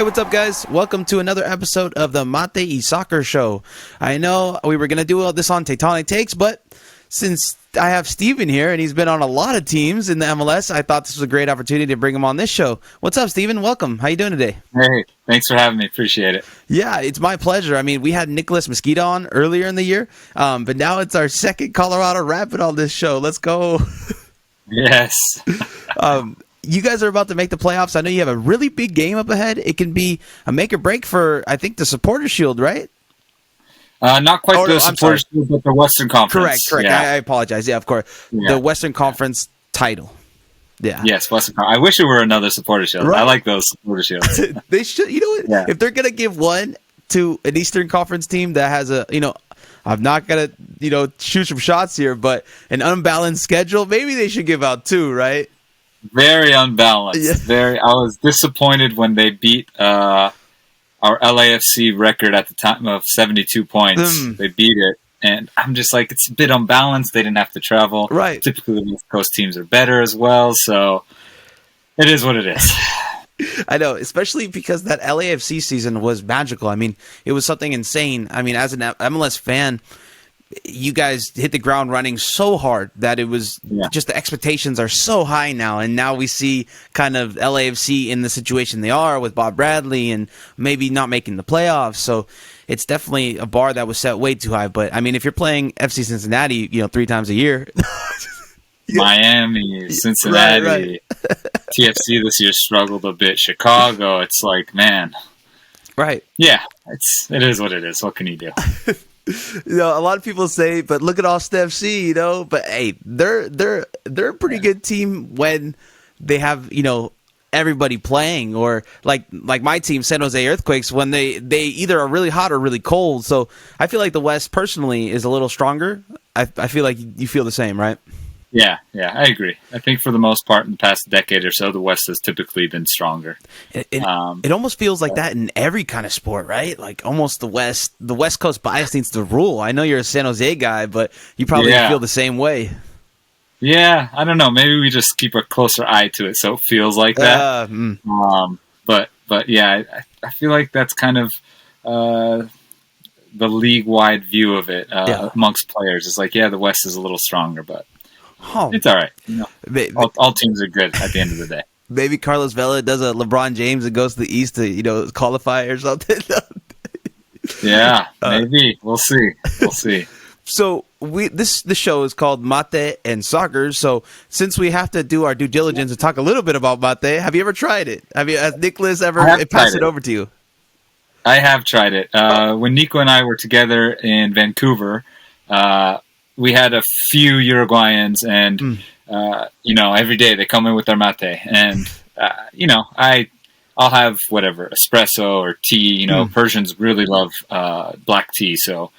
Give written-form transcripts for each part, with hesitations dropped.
what's up, guys? Welcome to another episode of the Mate y Soccer Show. I know we were going to do all this on Tectonic Takes, but since I have Steven here and he's been on a lot of teams in the MLS, I thought this was a great opportunity to bring him on this show. What's up, Steven? Welcome. How you doing today? Hey, thanks for having me. Appreciate it. Yeah, it's my pleasure. I mean, we had Nicholas Mosquito on earlier in the year, but now it's our second Colorado Rapid on this show. Let's go. Yes. You guys are about to make the playoffs. I know you have a really big game up ahead. It can be a make or break for, I think, the Supporter Shield, right? Not quite the Supporter Shield, but the Western Conference. Correct. Yeah. I apologize. Yeah, of course. Yeah. The Western Conference title. Yeah. Yes, Western Conference. I wish it were another Supporter Shield. Right. I like those Supporter Shields. They should. You know what? Yeah. If they're going to give one to an Eastern Conference team that has a, I'm not going to, shoot some shots here, but an unbalanced schedule, maybe they should give out two, right? Very unbalanced. Yeah. I was disappointed when they beat our LAFC record at the time of 72 points. They beat it, and I'm just like, it's a bit unbalanced. They didn't have to travel. Right. Typically, the East Coast teams are better as well, so it is what it is. I know, especially because that LAFC season was magical. I mean, it was something insane. I mean, as an MLS fan, you guys hit the ground running so hard that it was just the expectations are so high now. And now we see kind of LAFC in the situation they are with Bob Bradley and maybe not making the playoffs. So it's definitely a bar that was set way too high. But I mean, if you're playing FC Cincinnati, 3 times a year, Miami, Cincinnati, right. TFC this year struggled a bit. Chicago, it's like, man. Right. Yeah, it is what it is. What can you do? A lot of people say, but look at Austin FC, But hey, they're a pretty good team when they have everybody playing, or like my team, San Jose Earthquakes, when they either are really hot or really cold. So I feel like the West personally is a little stronger. I feel like you feel the same, right? Yeah, I agree. I think for the most part in the past decade or so, the West has typically been stronger. It almost feels like that in every kind of sport, right? Like almost the West Coast bias needs to rule. I know you're a San Jose guy, but you probably feel the same way. Yeah, I don't know. Maybe we just keep a closer eye to it so it feels like that. But yeah, I feel like that's kind of the league-wide view of it amongst players. It's like, the West is a little stronger, but it's all right. All teams are good at the end of the day. Maybe Carlos Vela does a LeBron James and goes to the East to qualify or something. Yeah, maybe. We'll see. So the show is called Mate and Soccer. So since we have to do our due diligence and talk a little bit about mate, have you ever tried it? Has Nicholas ever passed it over to you? I have tried it. When Nico and I were together in Vancouver, we had a few Uruguayans, and every day they come in with their mate, and I'll have whatever, espresso or tea. Persians really love black tea, so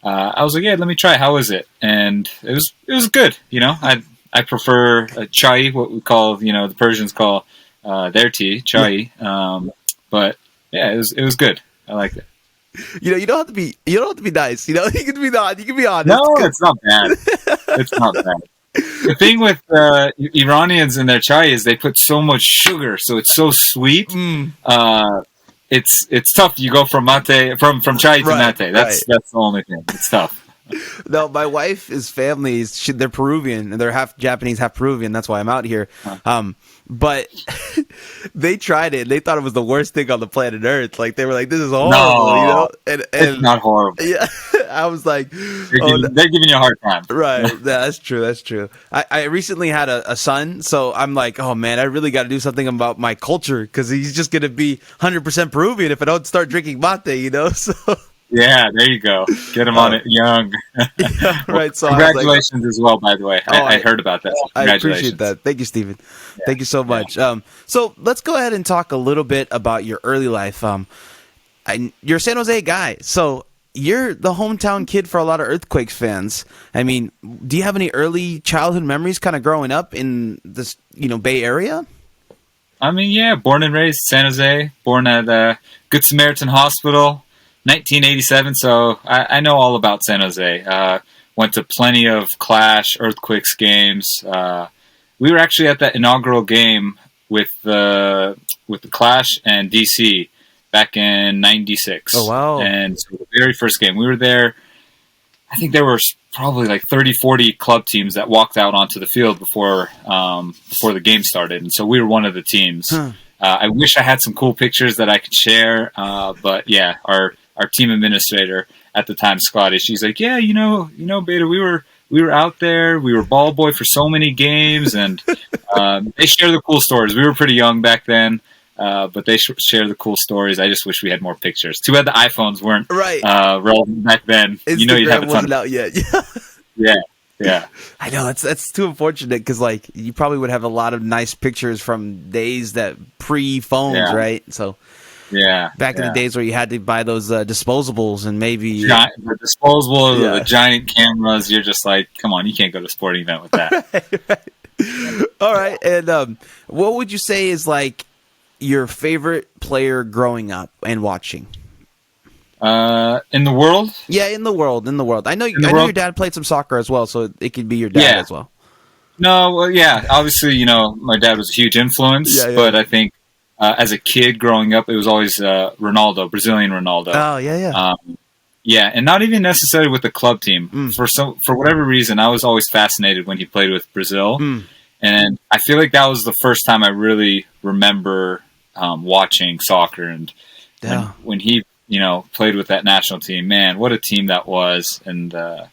I was like, let me try. How is it? And it was good. I prefer trae, what we call the Persians call their tea, trae. But yeah, it was good. I liked it. You don't have to be nice. You can be honest. No, it's not bad. It's not bad. The thing with Iranians in their chai is they put so much sugar, so it's so sweet. It's tough. You go from mate from chai to mate. That's the only thing. It's tough. No, my wife's family they're Peruvian and they're half Japanese, half Peruvian. That's why I'm out here. But they tried it. And they thought it was the worst thing on the planet Earth. Like they were like, "This is horrible," No, and it's not horrible. Yeah, I was like, they're giving you a hard time. Right. That's true. I recently had a son, so I'm like, oh man, I really got to do something about my culture because he's just gonna be 100% Peruvian if I don't start drinking mate. So. Yeah, there you go. Get him on it young. Yeah, right. So congratulations as well, by the way. I heard about that. So I appreciate that. Thank you, Steven. Yeah. Thank you so much. Yeah. So let's go ahead and talk a little bit about your early life. You're a San Jose guy, so you're the hometown kid for a lot of Earthquakes fans. I mean, do you have any early childhood memories kind of growing up in this, Bay Area? I mean, yeah, born and raised San Jose, born at Good Samaritan Hospital. 1987, so I know all about San Jose. Went to plenty of Clash, Earthquakes games. We were actually at that inaugural game with the Clash and DC back in '96. Oh, wow. And so the very first game we were there, I think there were probably like 30, 40 club teams that walked out onto the field before the game started, and so we were one of the teams. Huh. I wish I had some cool pictures that I could share, but yeah, our team administrator at the time, Scotty, she's like, yeah, Beta, we were out there, we were ball boy for so many games, and they share the cool stories. We were pretty young back then, but they share the cool stories. I just wish we had more pictures. Too bad the iPhones weren't relevant back then. Instagram You'd have a ton wasn't out yet. Yeah. I know that's too unfortunate because like you probably would have a lot of nice pictures from days that pre-phones, right? So back in the days where you had to buy those disposables and maybe the disposables, the giant cameras. You're just like, come on, you can't go to a sporting event with that. right. All right, and what would you say is like your favorite player growing up and watching? In the world? Yeah, in the world. I know your dad played some soccer as well, so it could be your dad as well. No, well, yeah. Obviously, my dad was a huge influence, but I think as a kid growing up, it was always Ronaldo, Brazilian Ronaldo. Oh, yeah. And not even necessarily with the club team. For whatever reason, I was always fascinated when he played with Brazil, and I feel like that was the first time I really remember watching soccer, and when he played with that national team, man, what a team that was. And, I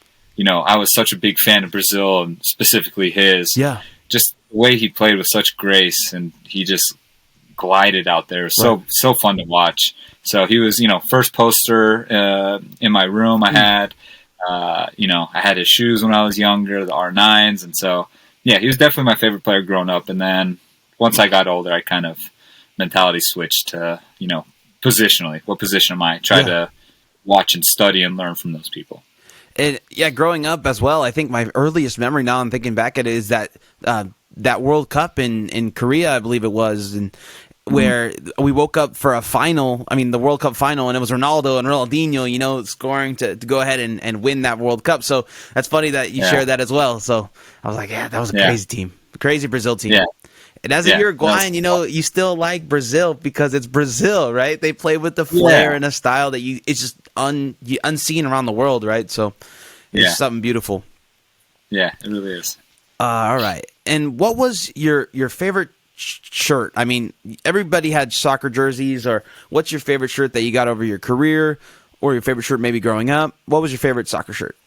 was such a big fan of Brazil and specifically his. Yeah. Just the way he played with such grace, and he just glided out there. It was so fun to watch. So he was, first poster in my room I had. I had his shoes when I was younger, the R9s. And so, he was definitely my favorite player growing up. And then once I got older, I kind of mentality switched to, positionally, what position am I? Try to watch and study and learn from those people. And growing up as well, I think my earliest memory now I'm thinking back at it is that that World Cup in Korea, I believe it was, and where we woke up for a final, the World Cup final, and it was Ronaldo and Ronaldinho, scoring to go ahead and win that World Cup. So that's funny that you share that as well. So I was like, that was a crazy team, crazy Brazil team. Yeah. And as a Uruguayan, you still like Brazil because it's Brazil, right? They play with the flair and a style that it's just unseen around the world, right? So it's something beautiful. Yeah, it really is. All right. And what was your favorite shirt? Everybody had soccer jerseys, or what's your favorite shirt that you got over your career, or your favorite shirt maybe growing up? What was your favorite soccer shirt?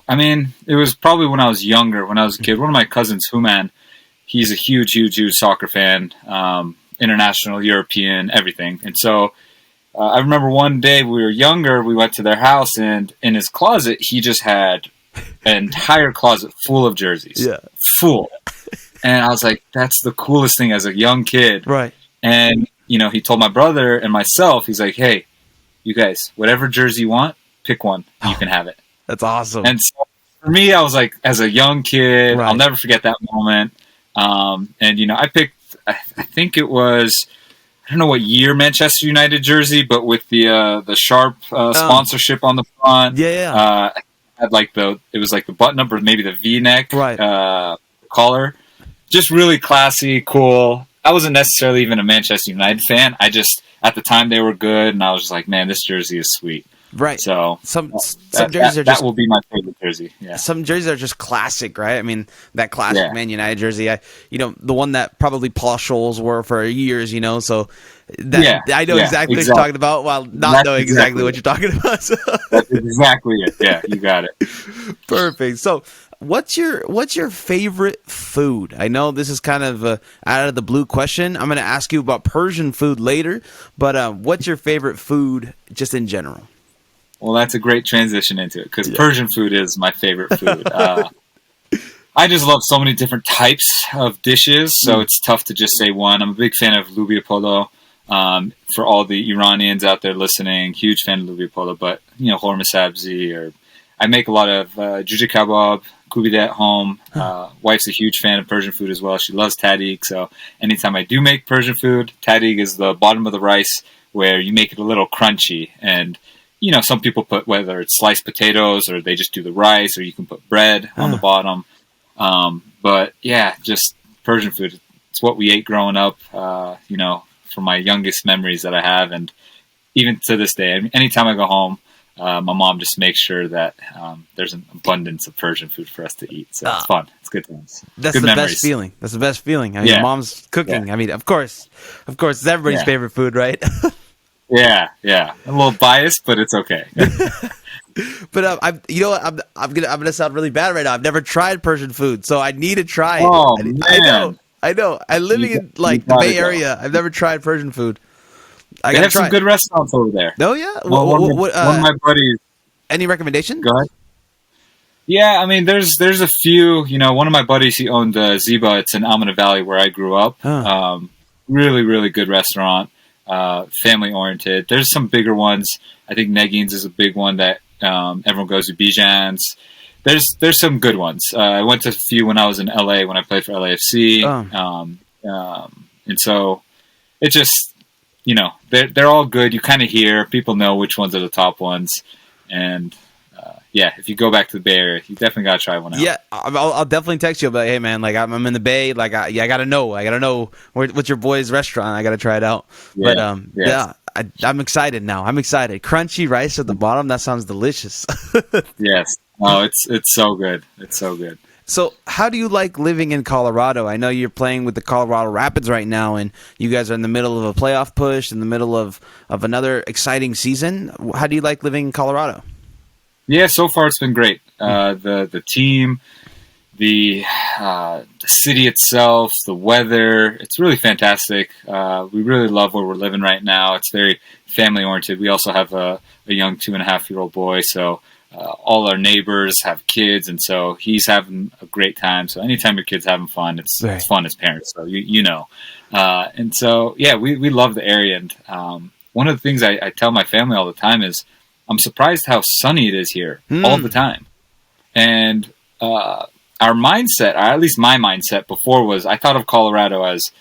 It was probably when I was younger, when I was a kid. One of my cousins, Human, he's a huge, huge, huge soccer fan, international, European, everything. And so I remember one day we were younger, we went to their house, and in his closet, he just had an entire closet full of jerseys. Yeah. Full. And I was like, that's the coolest thing as a young kid. Right. And, he told my brother and myself, he's like, hey, you guys, whatever jersey you want, pick one. You can have it. That's awesome. And so for me, I was like, as a young kid, I'll never forget that moment. And, I picked, I think it was, I don't know what year Manchester United jersey, but with the sharp sponsorship on the front. Yeah. Had it was like the button up or maybe the V-neck collar. Just really classy, cool. I wasn't necessarily even a Manchester United fan. I just, at the time they were good, and I was just like, man, this jersey is sweet. Right. So some jerseys are just, that will be my favorite jersey. Yeah. Some jerseys are just classic, right? That classic Man United jersey. The one that probably Paul Scholes wore for years. So I know exactly what you're talking about, while not knowing exactly what you're talking about. So. That's exactly it. Yeah, you got it. Perfect. So, what's your favorite food? I know this is kind of out of the blue question. I'm going to ask you about Persian food later, but what's your favorite food just in general? Well, that's a great transition into it, because Persian food is my favorite food. I just love so many different types of dishes, so it's tough to just say one. I'm a big fan of lubi polo. For all the Iranians out there listening, huge fan of lubi polo, but, horma sabzi, or I make a lot of juja kebab, kubide at home. Wife's a huge fan of Persian food as well. She loves tadig, so anytime I do make Persian food, tadig is the bottom of the rice where you make it a little crunchy, and some people put, whether it's sliced potatoes or they just do the rice, or you can put bread on the bottom. But yeah, just Persian food, it's what we ate growing up. From my youngest memories that I have, and even to this day, anytime I go home, my mom just makes sure that there's an abundance of Persian food for us to eat. So it's fun. It's good times. That's good the memories. best feeling. That's the best feeling. I mean, mom's cooking. I mean, of course, it's everybody's favorite food, right? Yeah. I'm a little biased, but it's okay. But I'm gonna sound really bad right now. I've never tried Persian food, so I need to try it. Oh man, I know. I'm living in the Bay Area. I've never tried Persian food. They have some good restaurants over there. Oh yeah. One of my buddies. Any recommendations? Go ahead. Yeah, I mean, there's a few. One of my buddies, he owned Ziba. It's in Almana Valley where I grew up. Really, really good restaurant. Family oriented. There's some bigger ones. I think Negin's is a big one that everyone goes to. Bijan's. There's some good ones. I went to a few when I was in LA when I played for LAFC. And so it just, they're all good. You kind of hear people know which ones are the top ones, and if you go back to the Bay Area, you definitely gotta try one out. Yeah, I'll definitely text you. But hey, man, like I'm in the Bay. Like I gotta know what's your boy's restaurant. I gotta try it out. Yeah, but I'm excited now. I'm excited. Crunchy rice at the bottom. That sounds delicious. Yes. Oh, it's so good. It's so good. So how do you like living in Colorado? I know you're playing with the Colorado Rapids right now, and you guys are in the middle of a playoff push, in the middle of another exciting season. How do you like living in Colorado? Yeah, so far it's been great. The team, the city itself, the weather, it's really fantastic. We really love where we're living right now. It's very family-oriented. We also have a young 2.5-year-old boy, so all our neighbors have kids, and so he's having a great time. So anytime your kid's having fun, it's fun as parents, so you know. And so, we love the area. And one of the things I tell my family all the time is I'm surprised how sunny it is here all the time. And our mindset, or at least my mindset before, was I thought of Colorado as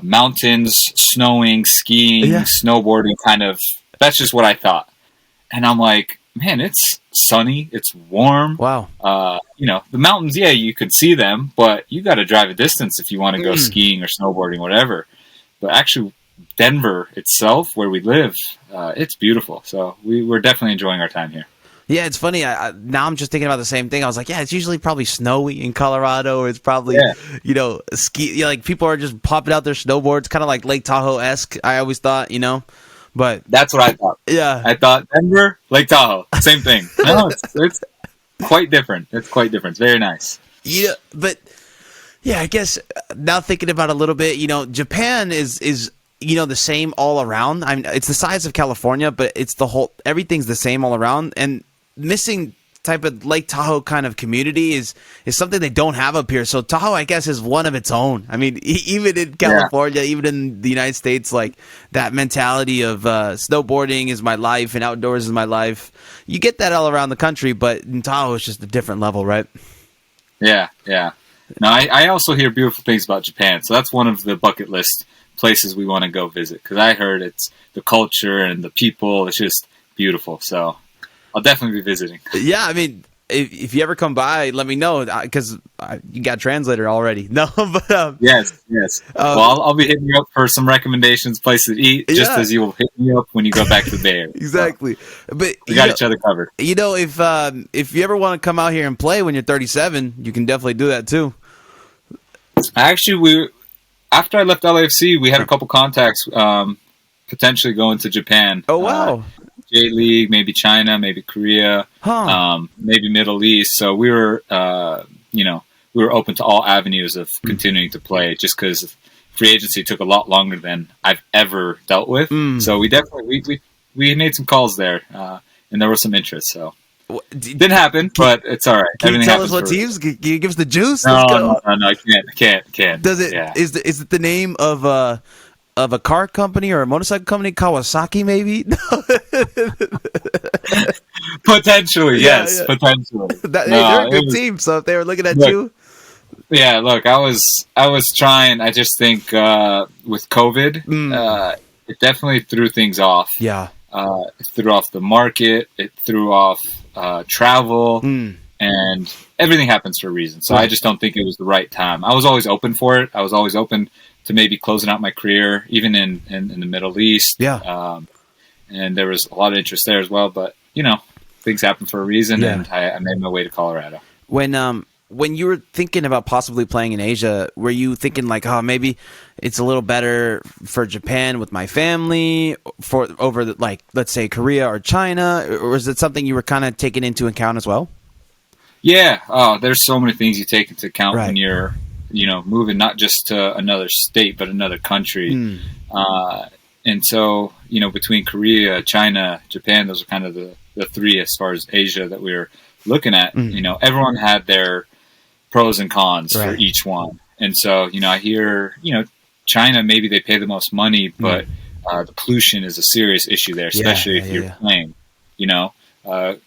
mountains, snowing, skiing, snowboarding, kind of. That's just what I thought. And I'm like, man, it's sunny, it's warm. Wow. The mountains, you could see them, but you got to drive a distance if you want to go skiing or snowboarding, whatever. But actually, Denver itself, where we live, it's beautiful. So we're definitely enjoying our time here. Yeah, it's funny. Now I'm just thinking about the same thing. I was like, it's usually probably snowy in Colorado, or it's probably, ski. Like people are just popping out their snowboards, kind of like Lake Tahoe-esque. I always thought, but that's what I thought. Yeah, I thought Denver, Lake Tahoe, same thing. No, it's quite different. It's quite different. It's very nice. Yeah, but I guess now thinking about it a little bit, Japan is the same all around. I mean, it's the size of California, but it's everything's the same all around. And missing type of Lake Tahoe kind of community is something they don't have up here. So Tahoe, I guess, is one of its own. I mean, even in California, even in the United States, like that mentality of snowboarding is my life and outdoors is my life. You get that all around the country, but in Tahoe, it's just a different level, right? Yeah. No, I also hear beautiful things about Japan. So that's one of the bucket list places we want to go visit, because I heard it's the culture and the people. It's just beautiful. So I'll definitely be visiting. Yeah, I mean, if you ever come by, let me know, because you got a translator already. No, but yes. Well, I'll be hitting you up for some recommendations, places to eat, just as you will hit me up when you go back to the Bay Area. Exactly. So, but we got each other covered. If you ever want to come out here and play when you're 37, you can definitely do that too. Actually, after I left LAFC, we had a couple contacts potentially going to Japan. Oh, wow. J-League, maybe China, maybe Korea, maybe Middle East. So we were, we were open to all avenues of continuing to play, just because free agency took a lot longer than I've ever dealt with. So we definitely we made some calls there, and there was some interest. So didn't happen, but it's all right. Can you tell us what teams? Can you give us the juice? No, I can't. Does it? Yeah. Is it the name of a car company or a motorcycle company? Kawasaki, maybe? Potentially, yes. Potentially. They're a good team, so if they were looking at you... Yeah, look, I was trying. I just think with COVID, it definitely threw things off. Yeah. It threw off the market. It threw off travel. and everything happens for a reason. So I just don't think it was the right time. I was always open for it. I was always open to maybe closing out my career, even in the Middle East. Yeah. And there was a lot of interest there as well. But, things happen for a reason, Yeah. and I made my way to Colorado. When you were thinking about possibly playing in Asia, were you thinking like, oh, maybe it's a little better for Japan with my family over let's say Korea or China, or is it something you were kind of taking into account as well? Yeah. Oh, there's so many things you take into account Right. when you're, moving not just to another state, but another country. And so, between Korea, China, Japan, those are kind of the three as far as Asia that we were looking at. Everyone had their pros and cons for each one. And so, I hear, China, maybe they pay the most money, but the pollution is a serious issue there, especially if you're playing.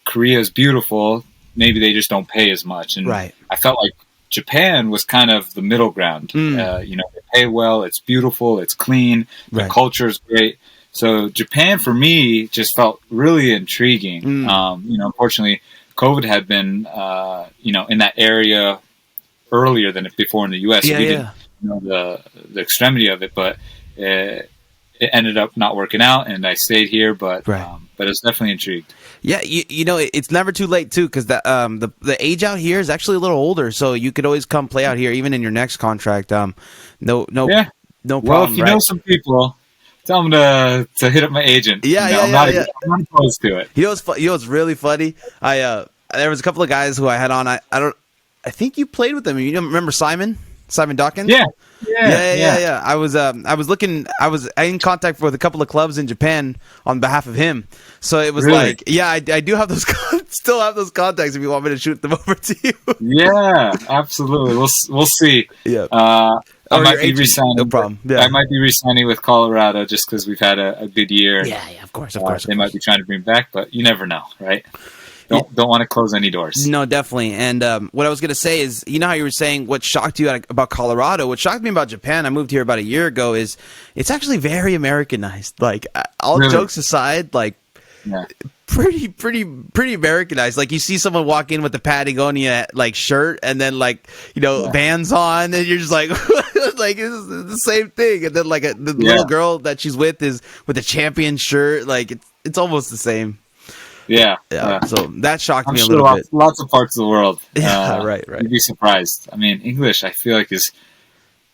Korea is beautiful. Maybe they just don't pay as much. And I felt like Japan was kind of the middle ground. They pay well, it's beautiful, it's clean, the culture is great. So Japan for me just felt really intriguing. Unfortunately, COVID had been, in that area earlier than before in the U.S. So we didn't know the extremity of it, but it ended up not working out, and I stayed here. But it's definitely intrigued. Yeah, it's never too late too, because the age out here is actually a little older, so you could always come play out here, even in your next contract. No problem. Well, if you know some people, tell them to hit up my agent. I'm not opposed to it. What's really funny? There was a couple of guys who I had on. I think you played with them. You remember Simon Dawkins? Yeah. I was in contact with a couple of clubs in Japan on behalf of him. So it was Really? I do have those, still have those contacts if you want me to shoot them over to you. Yeah, absolutely. We'll see. Yeah. I might be resigning. No problem. Yeah. I might be resigning with Colorado just because we've had a good year. Yeah, of course. They might be trying to bring back, but you never know, right? Don't want to close any doors. No, definitely. And what I was going to say is, how you were saying what shocked you about Colorado? What shocked me about Japan, I moved here about a year ago, is it's actually very Americanized. All Really? jokes aside, pretty Americanized. You see someone walk in with the Patagonia shirt and then Vans on, and you're just like it's the same thing. And then the little girl that she's with is with a champion shirt. It's almost the same. Yeah. So that shocked me a sure little bit. Lots of parts of the world. Right. You'd be surprised. I mean, English, I feel like is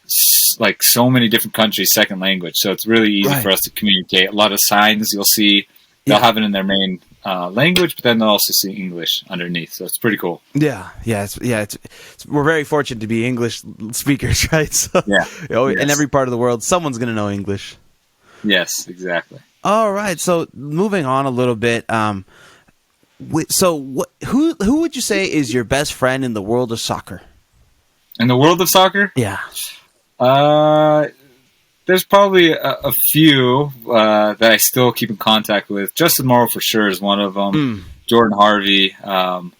so many different countries' second language. So it's really easy for us to communicate. A lot of signs you'll see, they'll have it in their main language, but then they'll also see English underneath. So it's pretty cool. Yeah. We're very fortunate to be English speakers, right? So, in every part of the world, someone's going to know English. Yes, exactly. All right. So moving on a little bit. Who would you say is your best friend in the world of soccer? In the world of soccer? Yeah. There's probably a few that I still keep in contact with. Justin Morrow for sure is one of them. Jordan Harvey. When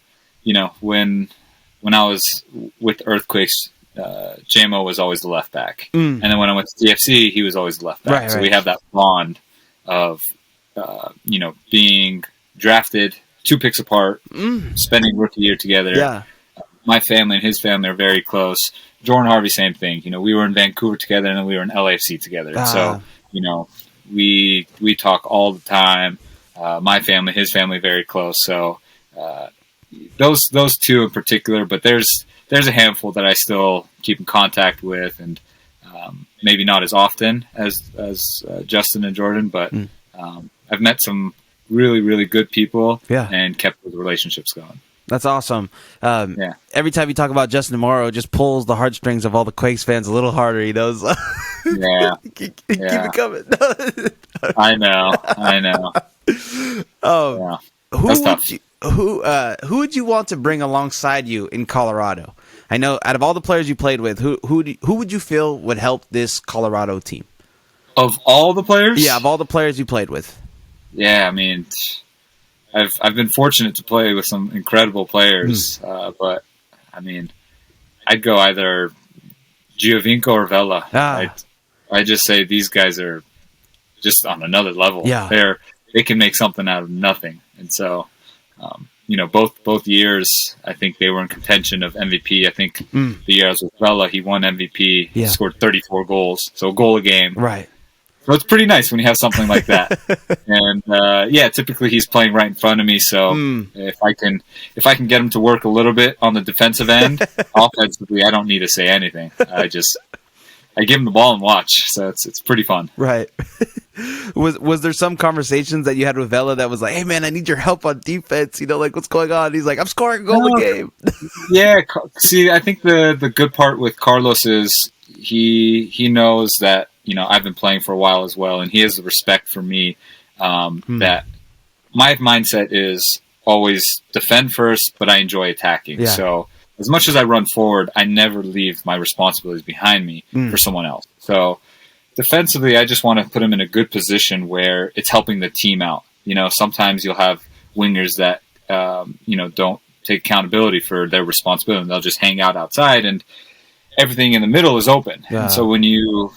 I was with Earthquakes, JMO was always the left back. And then when I went to DFC, he was always the left back. So we have that bond of, being drafted 2 picks apart, spending rookie year together. Yeah. My family and his family are very close. Jordan Harvey, same thing. We were in Vancouver together, and then we were in LAFC together. So, we talk all the time. My family, his family, very close. So, those two in particular. But there's a handful that I still keep in contact with, and maybe not as often as Justin and Jordan, but I've met some really, really good people and kept those relationships going. That's awesome. Every time you talk about Justin Morrow, it just pulls the heartstrings of all the Quakes fans a little harder. He knows. Keep it coming. I know. Who would you want to bring alongside you in Colorado? I know out of all the players you played with, who would you feel would help this Colorado team? Of all the players? Yeah, of all the players you played with. Yeah, I mean, I've been fortunate to play with some incredible players, but I mean, I'd go either Giovinco or Vela. I just say these guys are just on another level. Yeah, they can make something out of nothing, and so both years, I think they were in contention of MVP. I think the year I was with Vela, he won MVP. He scored 34 goals, so a goal a game. Right. So it's pretty nice when you have something like that. And typically he's playing right in front of me. So if I can get him to work a little bit on the defensive end, offensively, I don't need to say anything. I give him the ball and watch. So it's pretty fun. Right. Was there some conversations that you had with Vela that was like, hey man, I need your help on defense? Like, what's going on? He's like, I'm scoring a goal a game. Yeah. See, I think the good part with Carlos is he knows that, I've been playing for a while as well, and he has the respect for me that my mindset is always defend first, but I enjoy attacking. Yeah. So as much as I run forward, I never leave my responsibilities behind me for someone else. So defensively, I just want to put him in a good position where it's helping the team out. Sometimes you'll have wingers that, don't take accountability for their responsibility, and they'll just hang out outside, and everything in the middle is open. Yeah. And so when you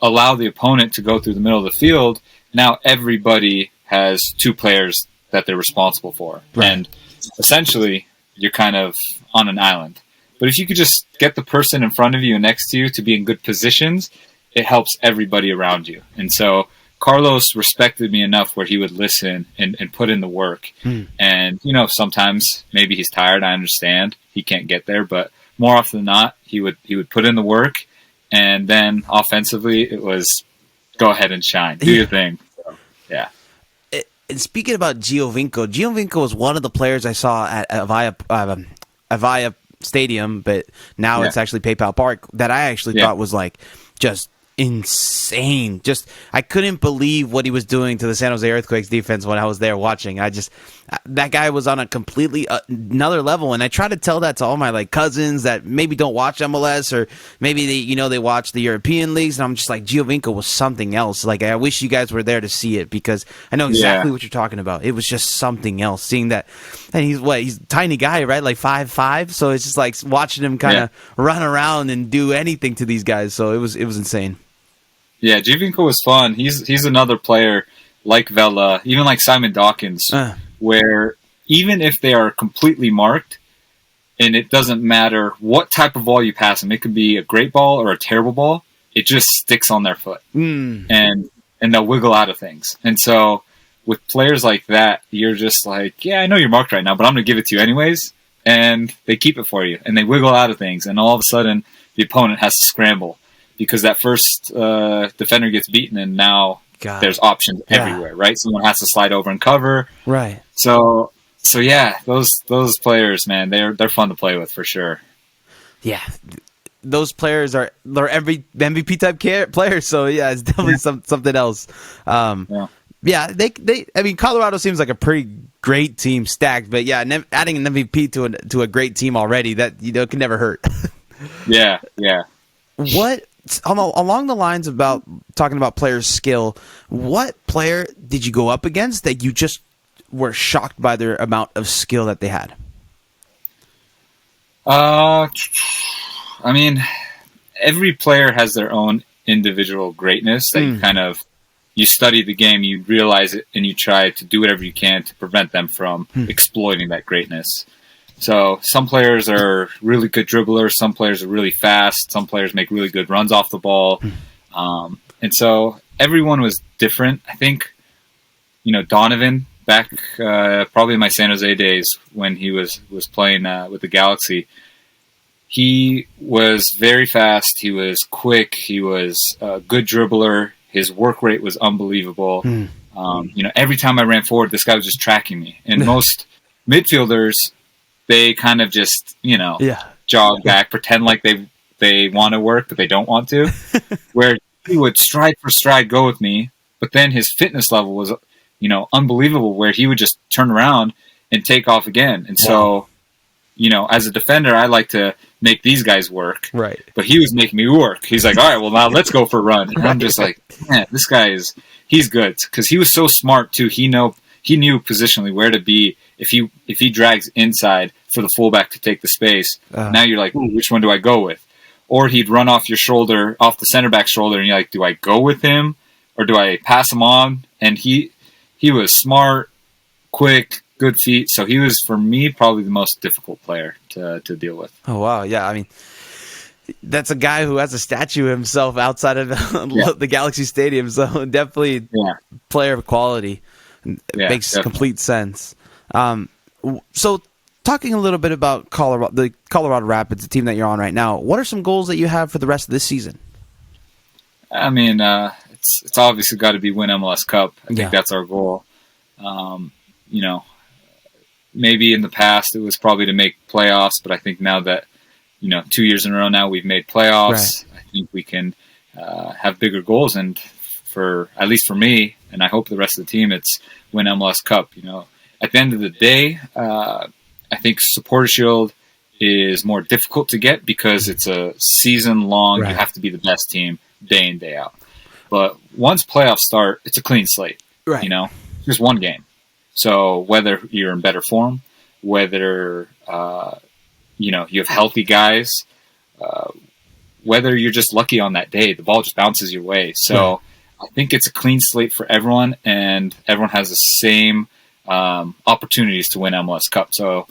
allow the opponent to go through the middle of the field, now everybody has two players that they're responsible for. Right. And essentially, you're kind of on an island. But if you could just get the person in front of you and next to you to be in good positions, it helps everybody around you. And so Carlos respected me enough where he would listen and put in the work. And, sometimes maybe he's tired. I understand. He can't get there. But more often than not, he would put in the work. And then offensively, it was go ahead and shine. Do your thing. So, yeah. And speaking about Giovinco was one of the players I saw at Avaya Stadium, but now it's actually PayPal Park, that I actually thought was like just insane. I couldn't believe what he was doing to the San Jose Earthquakes defense when I was there watching. That guy was on a completely another level, and I try to tell that to all my cousins that maybe don't watch MLS, or maybe they watch the European leagues, and I'm just like, Giovinco was something else. I wish you guys were there to see it, because I know exactly what you're talking about. It was just something else seeing that. And he's a tiny guy, right? 5'5", so it's just like watching him kind of run around and do anything to these guys. So it was insane. Yeah, Giovinco was fun. He's another player like Vela, even like Simon Dawkins, where even if they are completely marked, and it doesn't matter what type of ball you pass them, it could be a great ball or a terrible ball, it just sticks on their foot, and they'll wiggle out of things. And so with players like that, you're just like, yeah, I know you're marked right now, but I'm going to give it to you anyways, and they keep it for you, and they wiggle out of things, and all of a sudden the opponent has to scramble, because that first defender gets beaten, and now there's options everywhere, right? Someone has to slide over and cover. Right. So yeah, those players, man, they're fun to play with for sure. Yeah. Those players they're every MVP type players, so yeah, it's definitely something else. They I mean, Colorado seems like a pretty great team stacked, but yeah, adding an MVP to a great team already, that can never hurt. Yeah. What along the lines about talking about players' skill, what player did you go up against that you just were shocked by their amount of skill that they had? I mean, every player has their own individual greatness that you study the game, you realize it, and you try to do whatever you can to prevent them from exploiting that greatness. So some players are really good dribblers, some players are really fast, some players make really good runs off the ball. And so everyone was different. I think, Donovan, back probably in my San Jose days when he was playing with the Galaxy, he was very fast, he was quick, he was a good dribbler, his work rate was unbelievable. Every time I ran forward, this guy was just tracking me. And most midfielders, they kind of just, jog back, pretend like they want to work, but they don't want to. Where he would stride for stride go with me, but then his fitness level was, unbelievable, where he would just turn around and take off again. And so, as a defender, I like to make these guys work. Right. But he was making me work. He's like, all right, well, now let's go for a run. And I'm just like, man, this guy he's good. Because he was so smart, too. He knew positionally where to be. If he drags inside for the fullback to take the space, now you're like, which one do I go with? Or he'd run off your shoulder, off the center back's shoulder, and you're like, do I go with him or do I pass him on? And he was smart, quick, good feet. So he was, for me, probably the most difficult player to deal with. Oh, wow. Yeah, I mean, that's a guy who has a statue himself outside of the Galaxy Stadium, so definitely player of quality. It makes complete sense. So talking a little bit about the Colorado Rapids, the team that you're on right now, what are some goals that you have for the rest of this season? I mean, it's obviously got to be win MLS Cup. I think that's our goal. You know, maybe in the past it was probably to make playoffs, but I think now that, 2 years in a row now we've made playoffs, I think we can have bigger goals. And at least for me, and I hope the rest of the team, it's win MLS Cup. At the end of the day, I think Supporter Shield is more difficult to get because it's a season long. You have to be the best team day in, day out. But once playoffs start, it's a clean slate. Just one game. So whether you're in better form, whether you have healthy guys, whether you're just lucky on that day, the ball just bounces your way. So I think it's a clean slate for everyone, and everyone has the same opportunities to win MLS Cup. So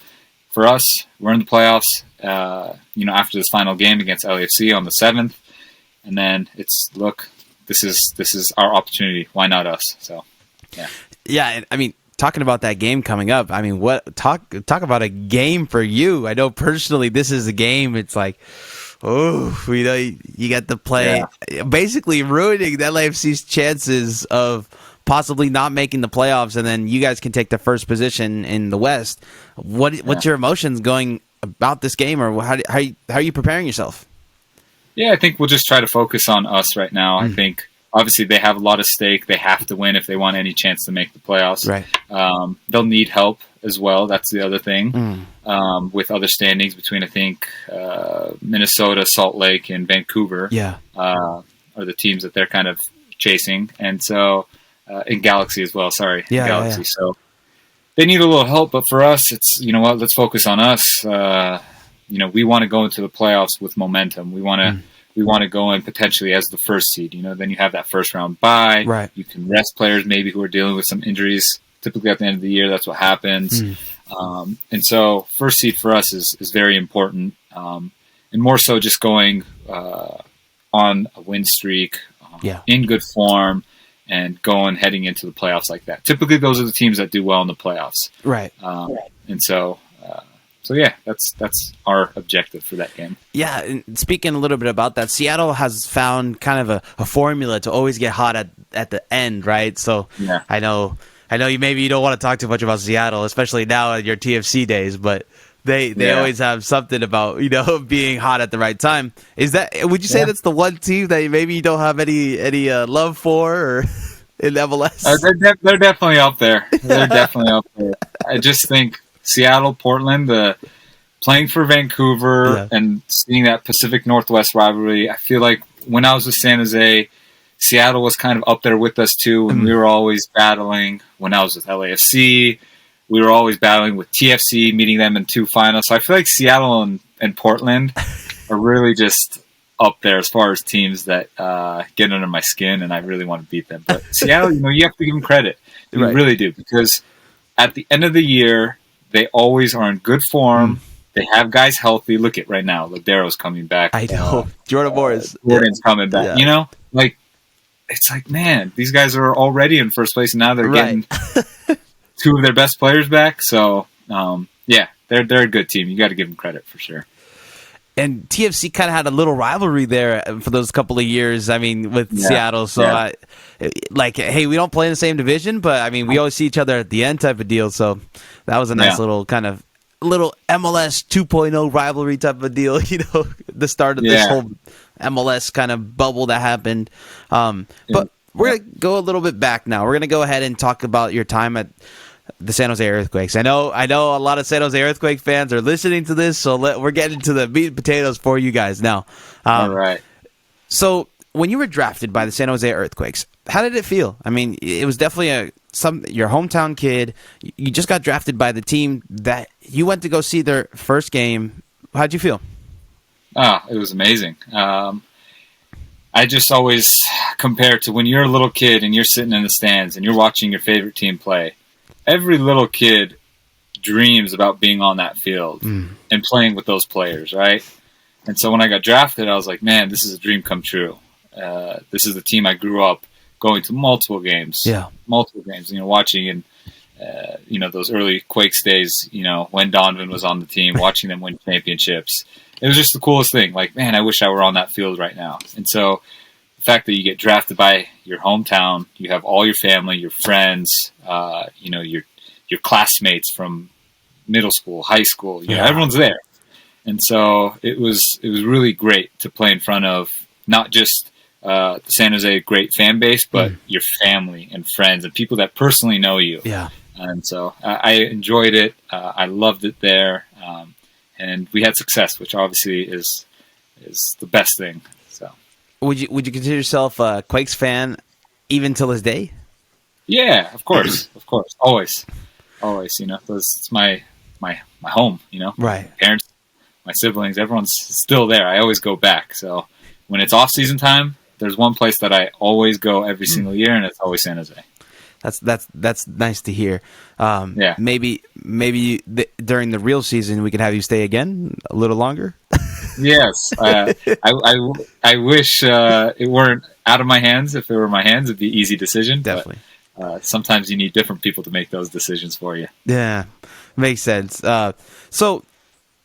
for us, we're in the playoffs. After this final game against LAFC on the 7th, and then this is our opportunity. Why not us? So, yeah. I mean, talking about that game coming up, I mean, talk about a game for you. I know personally, this is a game. It's like, you get to play, basically ruining the LAFC's chances of possibly not making the playoffs, and then you guys can take the first position in the West. What's your emotions going about this game, or how are you preparing yourself? Yeah, I think we'll just try to focus on us right now. I think obviously they have a lot of stake. They have to win if they want any chance to make the playoffs. Right. They'll need help as well. That's the other thing. With other standings between, I think, Minnesota, Salt Lake, and Vancouver are the teams that they're kind of chasing. And so, in Galaxy as well. Sorry, Galaxy. Yeah. So they need a little help, but for us, it's, let's focus on us. We want to go into the playoffs with momentum. We want to go in potentially as the first seed. Then you have that first round bye. Right. You can rest players maybe who are dealing with some injuries. Typically at the end of the year, that's what happens. And so first seed for us is very important. And more so just going on a win streak, in good form, and heading into the playoffs like that. Typically, those are the teams that do well in the playoffs. Right. And so, that's our objective for that game. Yeah, and speaking a little bit about that, Seattle has found kind of a formula to always get hot at the end, right? So I know you don't want to talk too much about Seattle, especially now in your TFC days, but they always have something about being hot at the right time. Would you say that's the one team that maybe you don't have any love for, or in MLS? They're definitely up there. They're definitely up there. I just think Seattle, Portland, playing for Vancouver and seeing that Pacific Northwest rivalry. I feel like when I was with San Jose, Seattle was kind of up there with us too, and we were always battling. When I was with LAFC, we were always battling with TFC, meeting them in 2 finals. So I feel like Seattle and Portland are really just up there as far as teams that get under my skin, and I really want to beat them. But Seattle, you have to give them credit. You really do, because at the end of the year, they always are in good form. They have guys healthy. Look at right now. Ladero's coming back. I know. Jordan Morris. Jordan's coming back. Yeah. It's like, man, these guys are already in first place, and now they're getting 2 of their best players back. So, they're a good team. You got to give them credit for sure. And TFC kind of had a little rivalry there for those couple of years, with Seattle. So, hey, we don't play in the same division, but, we always see each other at the end type of deal. So that was a nice little kind of little MLS 2.0 rivalry type of deal, the start of this whole MLS kind of bubble that happened. But we're going to go a little bit back now. We're going to go ahead and talk about your time at the San Jose Earthquakes. I know a lot of San Jose Earthquake fans are listening to this, so we're getting to the meat and potatoes for you guys now. All right. So when you were drafted by the San Jose Earthquakes, how did it feel? It was definitely your hometown kid. You just got drafted by the team that you went to go see their first game. How'd you feel? It was amazing. I just always compare to when you're a little kid and you're sitting in the stands and you're watching your favorite team play. Every little kid dreams about being on that field and playing with those players, right? And so when I got drafted, I was like, man, this is a dream come true. This is the team I grew up going to multiple games, watching and, those early Quakes days, when Donovan was on the team, watching them win championships. It was just the coolest thing. Like, man, I wish I were on that field right now. And so the fact that you get drafted by your hometown, you have all your family, your friends, your classmates from middle school, high school, everyone's there. And so it was really great to play in front of not just the San Jose great fan base, but your family and friends and people that personally know you. Yeah. And so I enjoyed it. I loved it there. And we had success, which obviously is the best thing. So, would you consider yourself a Quakes fan even till this day? Yeah, of course, always. It's my home. Right. My parents, my siblings, everyone's still there. I always go back. So when it's off season time, there's one place that I always go every single year, and it's always San Jose. That's nice to hear. Maybe during the real season we could have you stay again a little longer. Yes, I wish it weren't out of my hands. If it were my hands, it'd be an easy decision. Definitely. But sometimes you need different people to make those decisions for you. Yeah, makes sense. So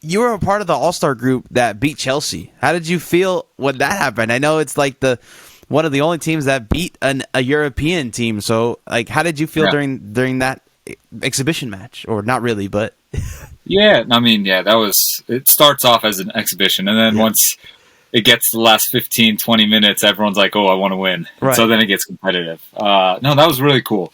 you were a part of the All-Star group that beat Chelsea. How did you feel when that happened? I know it's like one of the only teams that beat a European team. So, like, how did you feel during that exhibition match? Or not really, but... Yeah, I mean, it starts off as an exhibition, and then once it gets to the last 15, 20 minutes, everyone's like, oh, I want to win. Right. So then it gets competitive. No, that was really cool.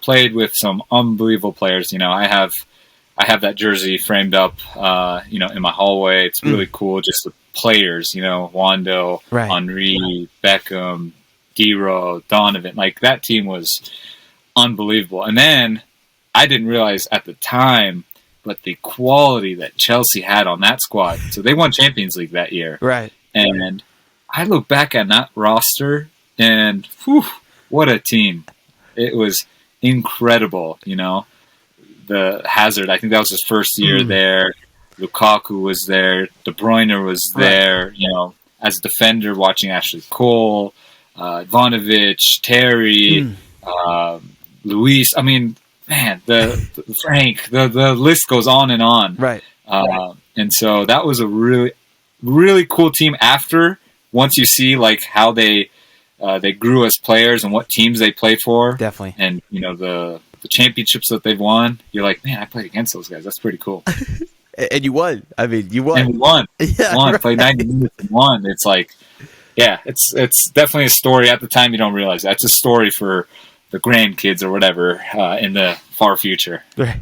Played with some unbelievable players. I have that jersey framed up, in my hallway. It's really cool, just the players, Wando, Henry, Beckham, Giro, Donovan. Like, that team was unbelievable. And then I didn't realize at the time, but the quality that Chelsea had on that squad. So they won Champions League that year. Right. And I look back at that roster, and what a team. It was incredible, The Hazard, I think that was his first year there. Lukaku was there. De Bruyne was there. As a defender, watching Ashley Cole, Ivanovic, Terry, Luis. I mean, man, the Frank. The list goes on and on. Right. And so that was a really, really cool team. Once you see like how they grew as players and what teams they played for, definitely, and the championships that they've won, you're like, man, I played against those guys. That's pretty cool. And you won. I mean, you won. And we won. Yeah, won. Played 90 minutes and won. It's like, it's definitely a story. At the time, you don't realize that's a story for the grandkids or whatever in the far future. Right.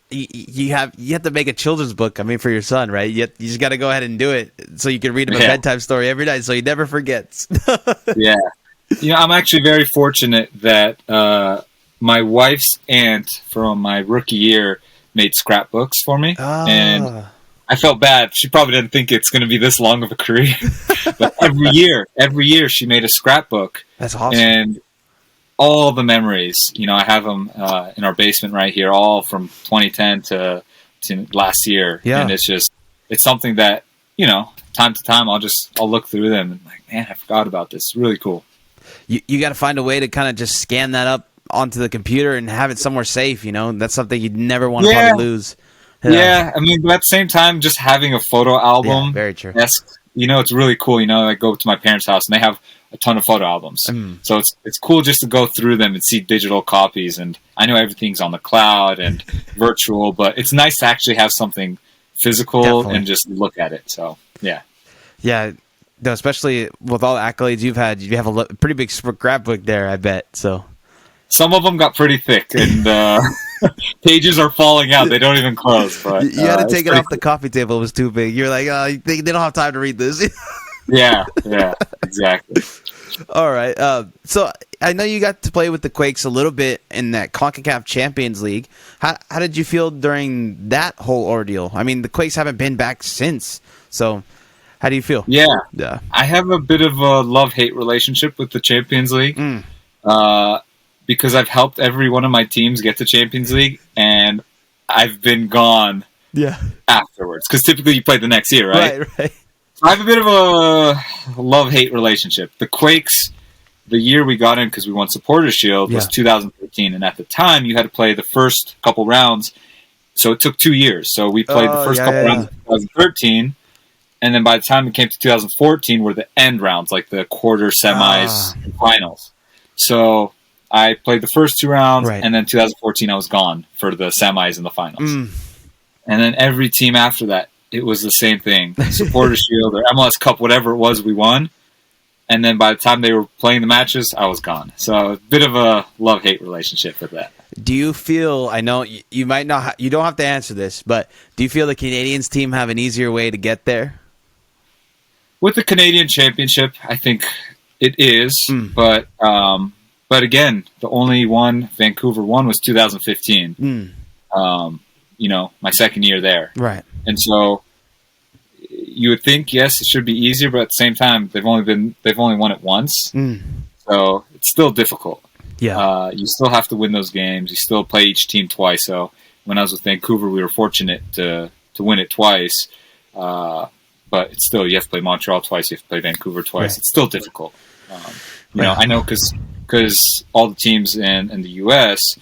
You have to make a children's book. I mean, for your son, right? You just got to go ahead and do it so you can read him a bedtime story every night, so he never forgets. Yeah. I'm actually very fortunate that my wife's aunt from my rookie year made scrapbooks for me. And I felt bad. She probably didn't think it's going to be this long of a career. But every year she made a scrapbook. That's awesome. And all the memories, I have them in our basement right here, all from 2010 to last year. Yeah. And it's something that, time to time I'll look through them and like, man, I forgot about this. It's really cool. You got to find a way to kind of just scan that up onto the computer and have it somewhere safe. That's something you'd never want to probably lose. Yeah, I mean, but at the same time, just having a photo album, very true. It's really cool. I go to my parents' house and they have a ton of photo albums. So it's cool just to go through them and see digital copies. And I know everything's on the cloud and virtual, but it's nice to actually have something physical and just look at it. So, yeah. Yeah. No, especially with all the accolades you've had, you have a pretty big scrapbook there, I bet. So some of them got pretty thick, and pages are falling out. They don't even close. But you had to take it off the coffee table. It was too big. You're like, they don't have time to read this. Yeah, exactly. All right. So I know you got to play with the Quakes a little bit in that CONCACAF Champions League. How did you feel during that whole ordeal? I mean, the Quakes haven't been back since. So how do you feel? Yeah. I have a bit of a love-hate relationship with the Champions League. because I've helped every one of my teams get to Champions League, and I've been gone afterwards. Because typically you play the next year, right? Right. I have a bit of a love-hate relationship. The Quakes, the year we got in because we won Supporters' Shield, was 2013. And at the time, you had to play the first couple rounds. So it took 2 years. So we played the first couple rounds in 2013. And then by the time it came to 2014 were the end rounds, like the quarter, semis, and finals. So I played the first 2 rounds, and then 2014 I was gone for the semis and the finals. And then every team after that, it was the same thing. Supporters Shield or MLS Cup, whatever it was, we won. And then by the time they were playing the matches, I was gone. So a bit of a love-hate relationship with that. Do you feel, I know you might not, you don't have to answer this, but do you feel the Canadians team have an easier way to get there? With the Canadian Championship, I think it is. But again, the only one Vancouver won was 2015. My second year there. Right. And so you would think, yes, it should be easier, but at the same time, they've only won it once. So it's still difficult. Yeah. You still have to win those games. You still play each team twice. So when I was with Vancouver, we were fortunate to win it twice. But it's still, you have to play Montreal twice. You have to play Vancouver twice. Right. It's still difficult. I know because all the teams in the U.S.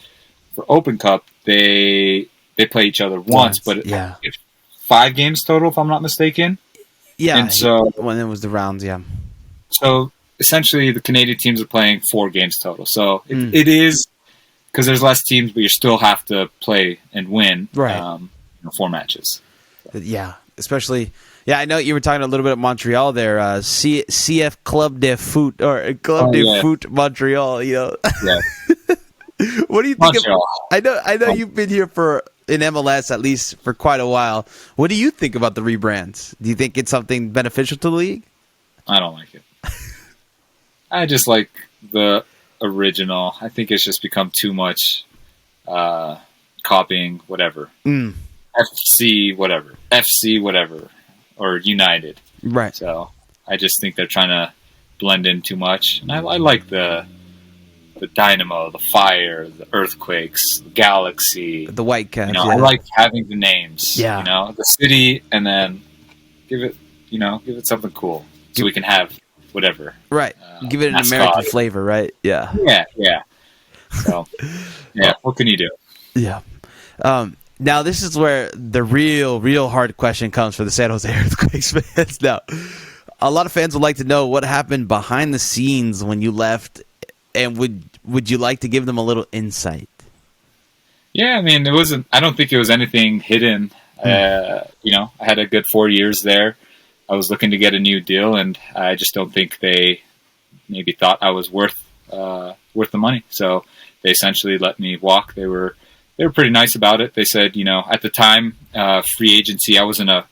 for Open Cup, they play each other once, but it's 5 games total, if I'm not mistaken. Yeah, and so when it was the rounds, So essentially, the Canadian teams are playing 4 games total. So it is, because there's less teams, but you still have to play and win 4 matches. So. Yeah, especially. Yeah, I know you were talking a little bit at Montreal there. CF Club de Foot or Club de Foot Montreal. You know. Yeah. What do you think? I know you've been here in MLS at least for quite a while. What do you think about the rebrands? Do you think it's something beneficial to the league? I don't like it. I just like the original. I think it's just become too much copying whatever. FC whatever. FC whatever. Or United. Right. So I just think they're trying to blend in too much. And I like the Dynamo, the Fire, the Earthquakes, the Galaxy. The Whitecaps. I like having the names. Yeah. The city, and then give it something cool. So we can have whatever. Right. Give it an American flavor, right? Yeah. Yeah. So, what can you do? Yeah. Now, this is where the real hard question comes for the San Jose Earthquakes fans. Now, a lot of fans would like to know what happened behind the scenes when you left, and would you like to give them a little insight? Yeah, I mean, I don't think it was anything hidden. I had a good 4 years there. I was looking to get a new deal, and I just don't think they maybe thought I was worth the money. So they essentially let me walk. They were pretty nice about it. They said, at the time, free agency, I wasn't a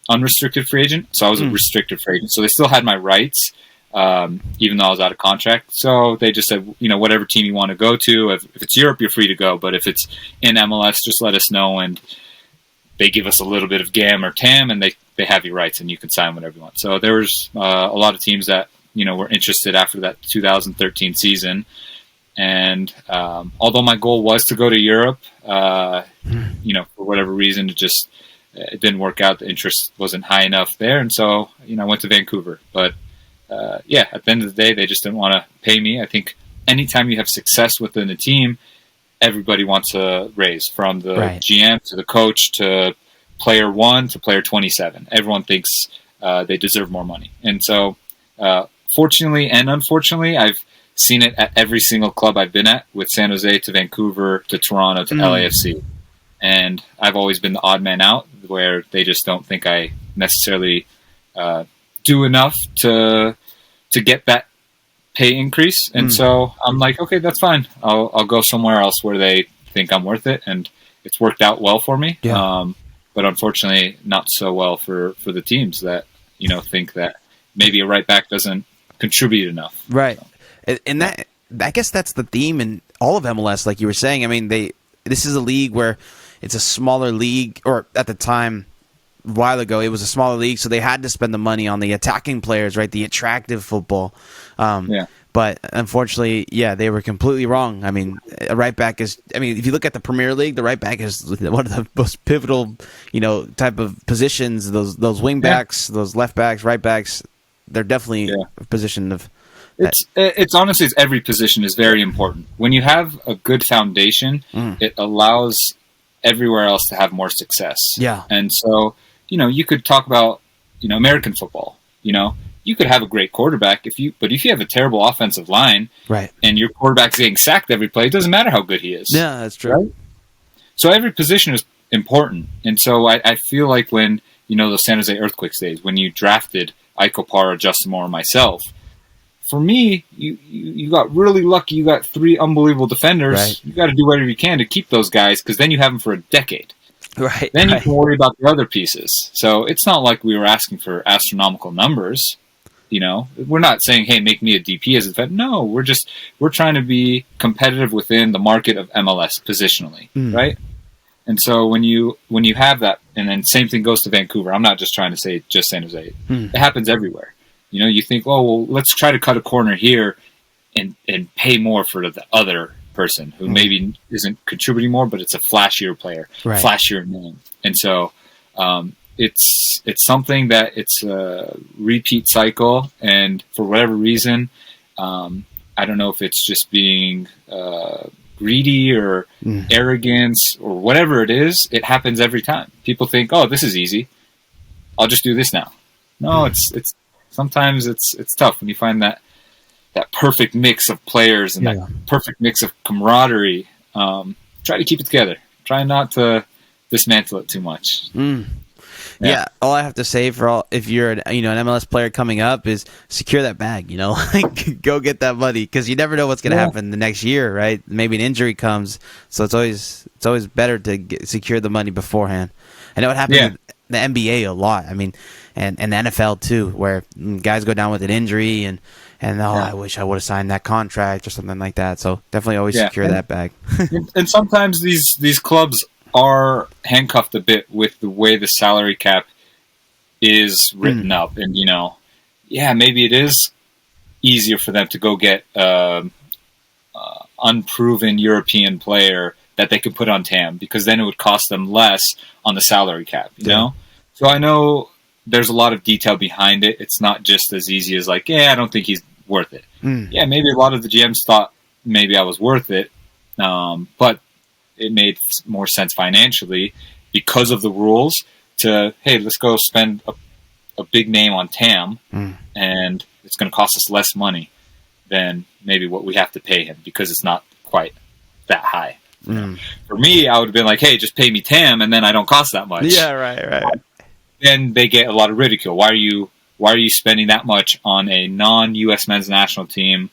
unrestricted free agent, so I was a restricted free agent. So they still had my rights, even though I was out of contract. So they just said, whatever team you want to go to, if it's Europe, you're free to go. But if it's in MLS, just let us know. And they give us a little bit of GAM or TAM, and they have your rights, and you can sign whatever you want. So there was a lot of teams that, were interested after that 2013 season. And although my goal was to go to Europe, for whatever reason, it didn't work out. The interest wasn't high enough there. And so, I went to Vancouver. But, at the end of the day, they just didn't want to pay me. I think anytime you have success within a team, everybody wants a raise, from the GM to the coach to player 1 to player 27. Everyone thinks they deserve more money. And so, fortunately and unfortunately, I've seen it at every single club I've been at, with San Jose to Vancouver to Toronto to LAFC. And I've always been the odd man out, where they just don't think I necessarily do enough to get that pay increase. And so I'm like, okay, that's fine. I'll go somewhere else where they think I'm worth it. And it's worked out well for me. Yeah. But unfortunately, not so well for the teams that, think that maybe a right back doesn't contribute enough. Right. So. And that, I guess that's the theme in all of MLS, like you were saying. I mean, this is a league where it's a smaller league, or at the time, a while ago, it was a smaller league, so they had to spend the money on the attacking players, right? The attractive football. But unfortunately, yeah, they were completely wrong. I mean, a right back is. I mean, if you look at the Premier League, the right back is one of the most pivotal, type of positions. Those wing backs, those left backs, right backs, they're definitely a position of. It's honestly, every position is very important. When you have a good foundation, it allows everywhere else to have more success. Yeah, and so you could talk about American football. You could have a great quarterback if you have a terrible offensive line, right, and your quarterback's getting sacked every play, it doesn't matter how good he is. Yeah, that's true. Right? So every position is important, and so I feel like when the San Jose Earthquakes days, when you drafted Iko Para, Justin Moore, and myself, for me, you got really lucky. You got 3 unbelievable defenders. Right. You got to do whatever you can to keep those guys, because then you have them for a decade. Right. Then you can worry about the other pieces. So it's not like we were asking for astronomical numbers. We're not saying, hey, make me a DP as a defender. No, we're trying to be competitive within the market of MLS positionally, right? And so when you have that, and then same thing goes to Vancouver. I'm not just trying to say just San Jose. It happens everywhere. You think, oh, well, let's try to cut a corner here and pay more for the other person who maybe isn't contributing more, but it's a flashier player, flashier name. And so it's something that it's a repeat cycle, and for whatever reason, I don't know if it's just being greedy or arrogance or whatever it is. It happens every time. People think, oh, this is easy, I'll just do this now. No, it's sometimes it's tough when you find that perfect mix of players and that perfect mix of camaraderie. Try to keep it together. Try not to dismantle it too much. Yeah, all I have to say if you're an MLS player coming up is secure that bag. Go get that money, because you never know what's going to happen the next year, right? Maybe an injury comes, so it's always better to secure the money beforehand. I know it happens in the NBA a lot. I mean, and the NFL too, where guys go down with an injury and I wish I would have signed that contract or something like that. So definitely always secure that bag. and sometimes these clubs are handcuffed a bit with the way the salary cap is written up, and maybe it is easier for them to go get unproven European player that they could put on TAM, because then it would cost them less on the salary cap. You know, so I know there's a lot of detail behind it. It's not just as easy as like, I don't think he's worth it. Yeah, maybe a lot of the GMs thought maybe I was worth it, but it made more sense financially because of the rules to, hey, let's go spend a big name on TAM, and it's going to cost us less money than maybe what we have to pay him, because it's not quite that high. For me, I would have been like, hey, just pay me TAM, and then I don't cost that much. Yeah, right. Then they get a lot of ridicule. Why are you spending that much on a non-U.S. men's national team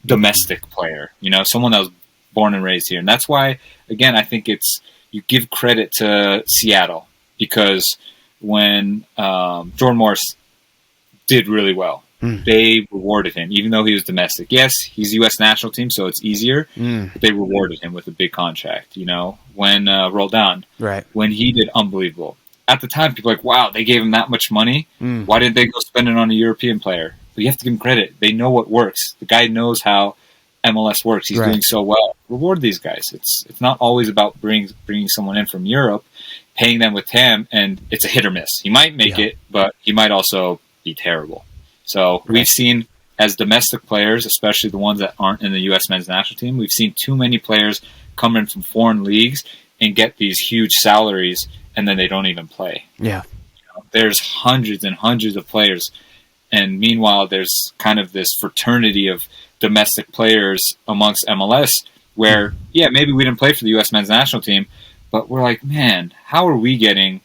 domestic player? Someone that was born and raised here. And that's why, again, I think you give credit to Seattle, because when Jordan Morris did really well, they rewarded him, even though he was domestic. Yes, he's U.S. national team, so it's easier, but they rewarded him with a big contract. When Roldan, when he did unbelievable. At the time, people were like, wow, they gave him that much money. Why didn't they go spend it on a European player? But you have to give him credit. They know what works. The guy knows how MLS works. He's doing so well. Reward these guys. It's not always about bringing someone in from Europe, paying them with TAM, and it's a hit or miss. He might make it, but he might also be terrible. So we've seen, as domestic players, especially the ones that aren't in the U.S. men's national team, we've seen too many players come in from foreign leagues and get these huge salaries, and then they don't even play. Yeah. There's hundreds and hundreds of players, and meanwhile there's kind of this fraternity of domestic players amongst MLS where, maybe we didn't play for the U.S. men's national team, but we're like, man, how are we getting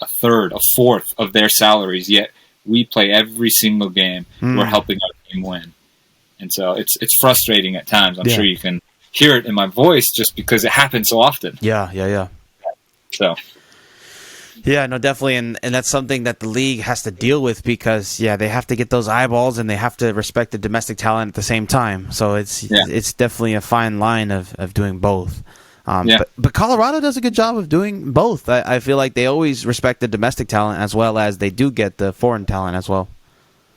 a third, a fourth of their salaries, yet we play every single game. We're helping our team win. And so it's frustrating at times. I'm sure you can hear it in my voice just because it happens so often. Yeah. So... yeah, no, definitely, and that's something that the league has to deal with, because they have to get those eyeballs and they have to respect the domestic talent at the same time. So it's definitely a fine line of doing both. But Colorado does a good job of doing both. I feel like they always respect the domestic talent as well as they do get the foreign talent as well.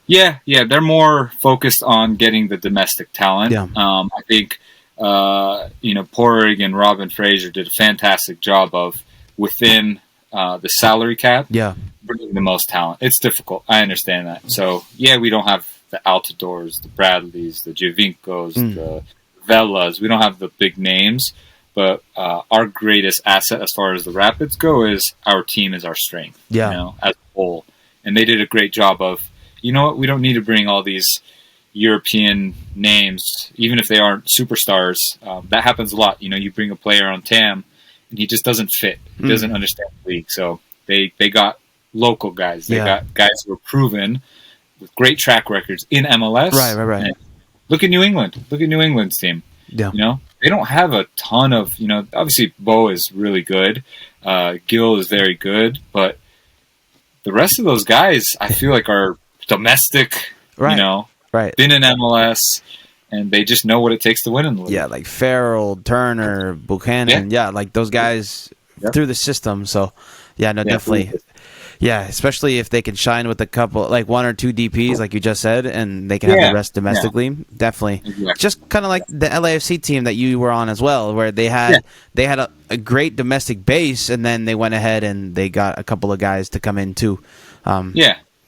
Yeah, they're more focused on getting the domestic talent. Yeah. I think Porig and Robin Fraser did a fantastic job of within the salary cap Yeah. bringing the most talent. It's difficult. I understand that. So yeah, we don't have the Altidores, the Bradleys, the Jovinkos, the Velas. We don't have the big names, but our greatest asset as far as the Rapids go is our team is our strength. Yeah. As a whole, and they did a great job of. You know what? We don't need to bring all these European names, even if they aren't superstars. That happens a lot. You bring a player on TAM, and he just doesn't fit. He doesn't understand the league. So they got local guys. They got guys who are proven with great track records in MLS. Right. And look at New England. Look at New England's team. Yeah. They don't have a ton of, obviously Bo is really good. Gil is very good. But the rest of those guys, I feel like are domestic, right. Been in MLS, and they just know what it takes to win in the league. Yeah, like Farrell, Turner, Buchanan. Yeah, like those guys through the system. So, definitely. Yeah, especially if they can shine with a couple, like one or two DPs, like you just said, and they can have the rest domestically. Definitely. Exactly. Just kind of like the LAFC team that you were on as well, where they had a great domestic base, and then they went ahead and they got a couple of guys to come in too.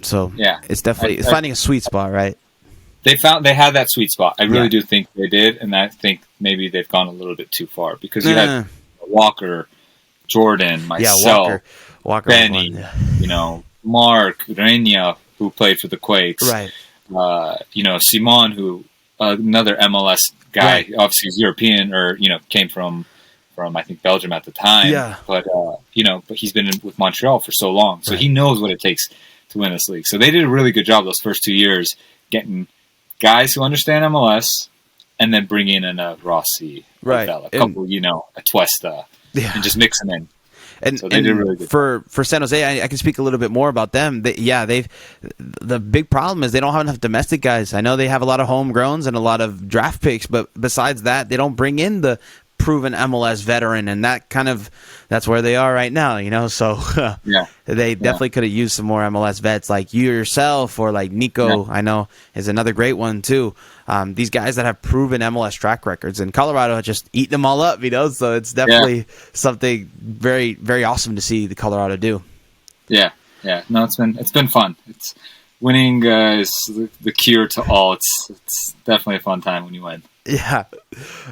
So it's definitely finding a sweet spot, right? They had that sweet spot. I really do think they did, and I think maybe they've gone a little bit too far because you had Walker, Jordan, myself, Walker Benny, Mark, Renia, who played for the Quakes, right? Simon, who another MLS guy, obviously he's European or came from I think Belgium at the time, but he's been with Montreal for so long, so he knows what it takes to win this league. So they did a really good job those first 2 years getting guys who understand MLS and then bringing in a Rossi, a couple, a Tuesta, and just mix them in. And, so they did really good. For San Jose, I can speak a little bit more about them. The big problem is they don't have enough domestic guys. I know they have a lot of homegrowns and a lot of draft picks, but besides that, they don't bring in the proven MLS veteran, and that's where they are right now, so they definitely could have used some more MLS vets like you yourself or like Nico, I know is another great one too. These guys that have proven MLS track records, and Colorado just eating them all up, so it's definitely something very, very awesome to see the Colorado do. No, it's been fun. It's winning is the cure to all. It's definitely a fun time when you win. Yeah.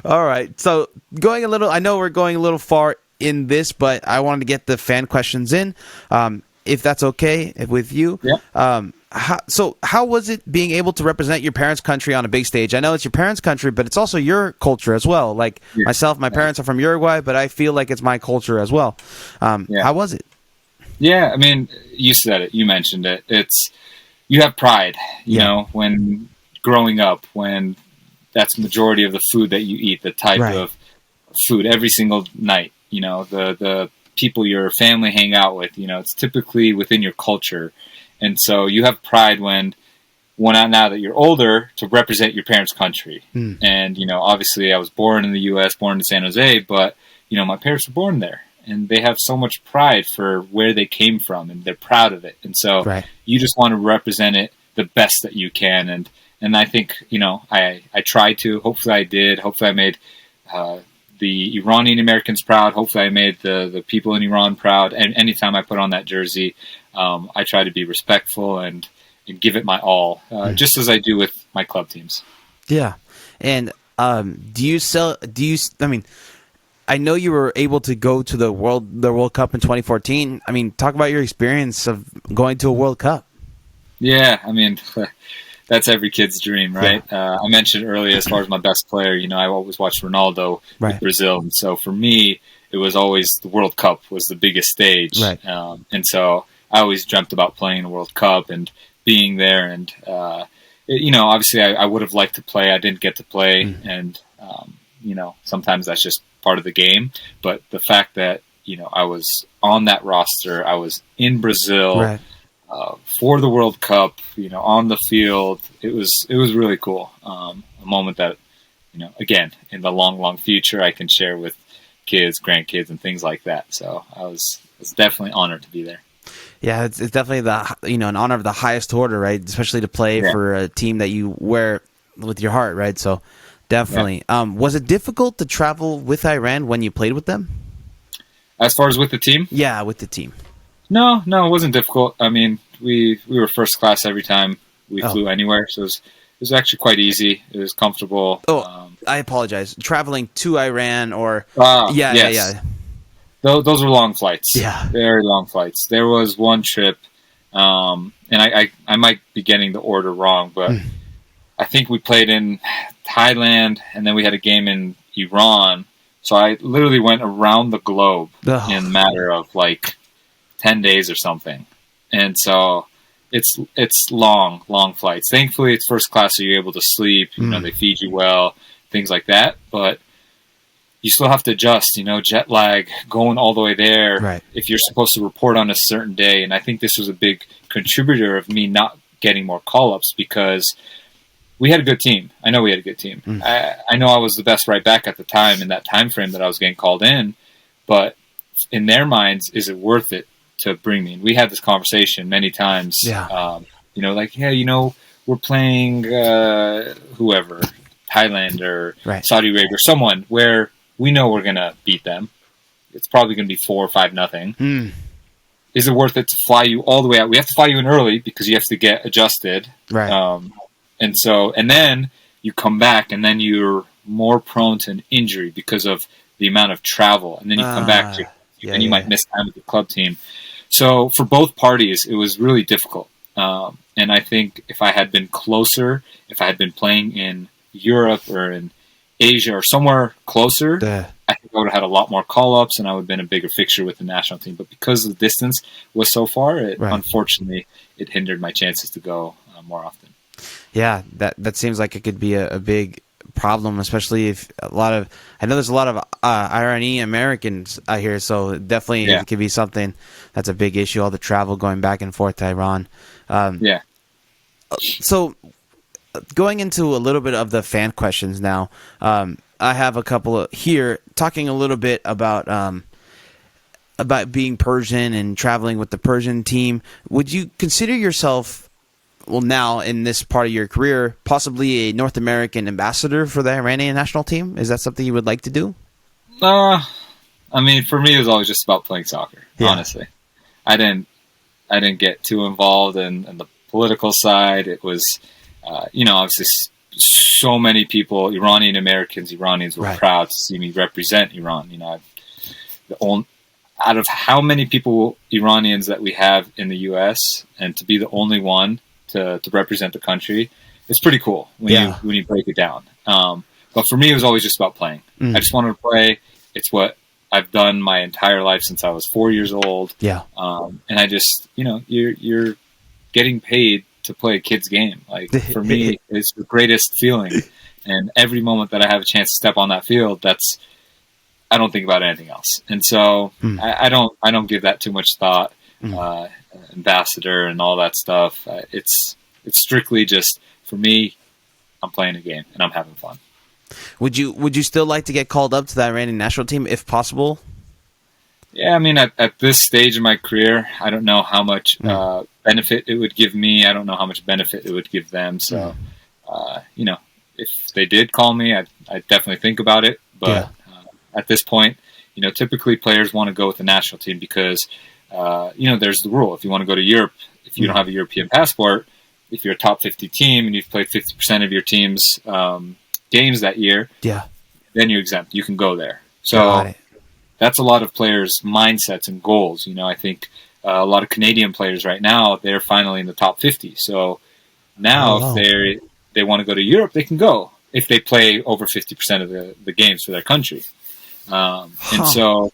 All right. So I know we're going a little far in this, but I wanted to get the fan questions in, if that's okay with you. Yeah. How was it being able to represent your parents' country on a big stage? I know it's your parents' country, but it's also your culture as well. Like myself, my parents are from Uruguay, but I feel like it's my culture as well. How was it? Yeah. I mean, you said it. You mentioned it. You have pride, when growing up, when that's the majority of the food that you eat, the type of food every single night, the people your family hang out with, it's typically within your culture. And so you have pride when now that you're older to represent your parents' country. And, obviously I was born in the U.S., born in San Jose, but, my parents were born there. And they have so much pride for where they came from, and they're proud of it. And so you just want to represent it the best that you can. And I think, I tried to. Hopefully I did. Hopefully I made the Iranian Americans proud. Hopefully I made the people in Iran proud. And anytime I put on that jersey, I try to be respectful and give it my all, just as I do with my club teams. Yeah. And I know you were able to go to the World Cup in 2014. I mean, talk about your experience of going to a World Cup. Yeah, I mean, that's every kid's dream, right? Yeah. I mentioned earlier, as far as my best player, I always watched Ronaldo with Brazil. And so for me, it was always the World Cup was the biggest stage. Right. And so I always dreamt about playing a World Cup and being there. And, obviously I would have liked to play. I didn't get to play. And, sometimes that's just part of the game. But the fact that, I was on that roster, I was in Brazil for the World Cup, on the field, it was really cool. A moment that, again, in the long future, I can share with kids, grandkids, and things like that. So I was definitely honored to be there. Yeah, it's definitely an honor of the highest order, right? Especially to play Yeah. for a team that you wear with your heart, right? So Yeah. definitely. Was it difficult to travel with Iran when you played with them? As far as with the team, Yeah, with the team. no, it wasn't difficult. I mean, we were first class every time we Oh, flew anywhere, so it was actually quite easy. It was comfortable. oh, I apologize. Traveling to Iran or Yes, yeah. those were long flights, Yeah. very long flights. There was one trip, and I might be getting the order wrong, but I think we played in Thailand, and then we had a game in Iran. So I literally went around the globe in a matter of like 10 days or something. And so it's long flights. Thankfully, it's first class, so you're able to sleep. You know, they feed you well, things like that. But you still have to adjust, jet lag, going all the way there. Right. If you're supposed to report on a certain day. And I think this was a big contributor of me not getting more call-ups because we had a good team. I know we had a good team. I know I was the best right back at the time in that time frame that I was getting called in. But in their minds, is it worth it to bring me in? We had this conversation many times. Yeah. We're playing whoever, Thailand or Right. Saudi Arabia or someone where we know we're going to beat them. It's probably going to be 4 or 5-0. Is it worth it to fly you all the way out? We have to fly you in early because you have to get adjusted. Right. And then you come back and then you're more prone to an injury because of the amount of travel. And then you come back and you might miss time with the club team. So for both parties, it was really difficult. And I think if I had been closer, if I had been playing in Europe or in Asia or somewhere closer, I think I would have had a lot more call-ups and I would have been a bigger fixture with the national team. But because the distance was so far, unfortunately, it hindered my chances to go more often. Yeah, that seems like it could be a big problem, especially if I know there's a lot of Iranian Americans out here, so definitely it could be something that's a big issue, all the travel going back and forth to Iran. So going into a little bit of the fan questions now, I have a couple here talking a little bit about being Persian and traveling with the Persian team. Would you consider yourself, well, now in this part of your career, possibly a North American ambassador for the Iranian national team? Is that something you would like to do? I mean, for me, it was always just about playing soccer. Honestly, I didn't get too involved in the political side. It was, obviously, so many people, Iranians were proud to see me represent Iran. Out of how many people, Iranians, that we have in the U.S., and to be the only one to represent the country, it's pretty cool when you break it down. But for me, it was always just about playing. I just wanted to play. It's what I've done my entire life since I was 4 years old. And I just, you're getting paid to play a kid's game. Like, for me, it's the greatest feeling. And every moment that I have a chance to step on that field, I don't think about anything else. And so I don't give that too much thought. Ambassador and all that stuff. It's strictly just, for me, I'm playing a game and I'm having fun. Would you still like to get called up to the Iranian national team if possible? Yeah, I mean, at this stage of my career, I don't know how much benefit it would give me. I don't know how much benefit it would give them. So, if they did call me, I'd definitely think about it. But at this point, typically players want to go with the national team because, there's the rule. If you want to go to Europe, if you don't have a European passport, if you're a top 50 team and you've played 50% of your team's games that year, then you're exempt. You can go there. So that's a lot of players' mindsets and goals. I think a lot of Canadian players right now, they're finally in the top 50. So now if they want to go to Europe, they can go if they play over 50% of the games for their country. And so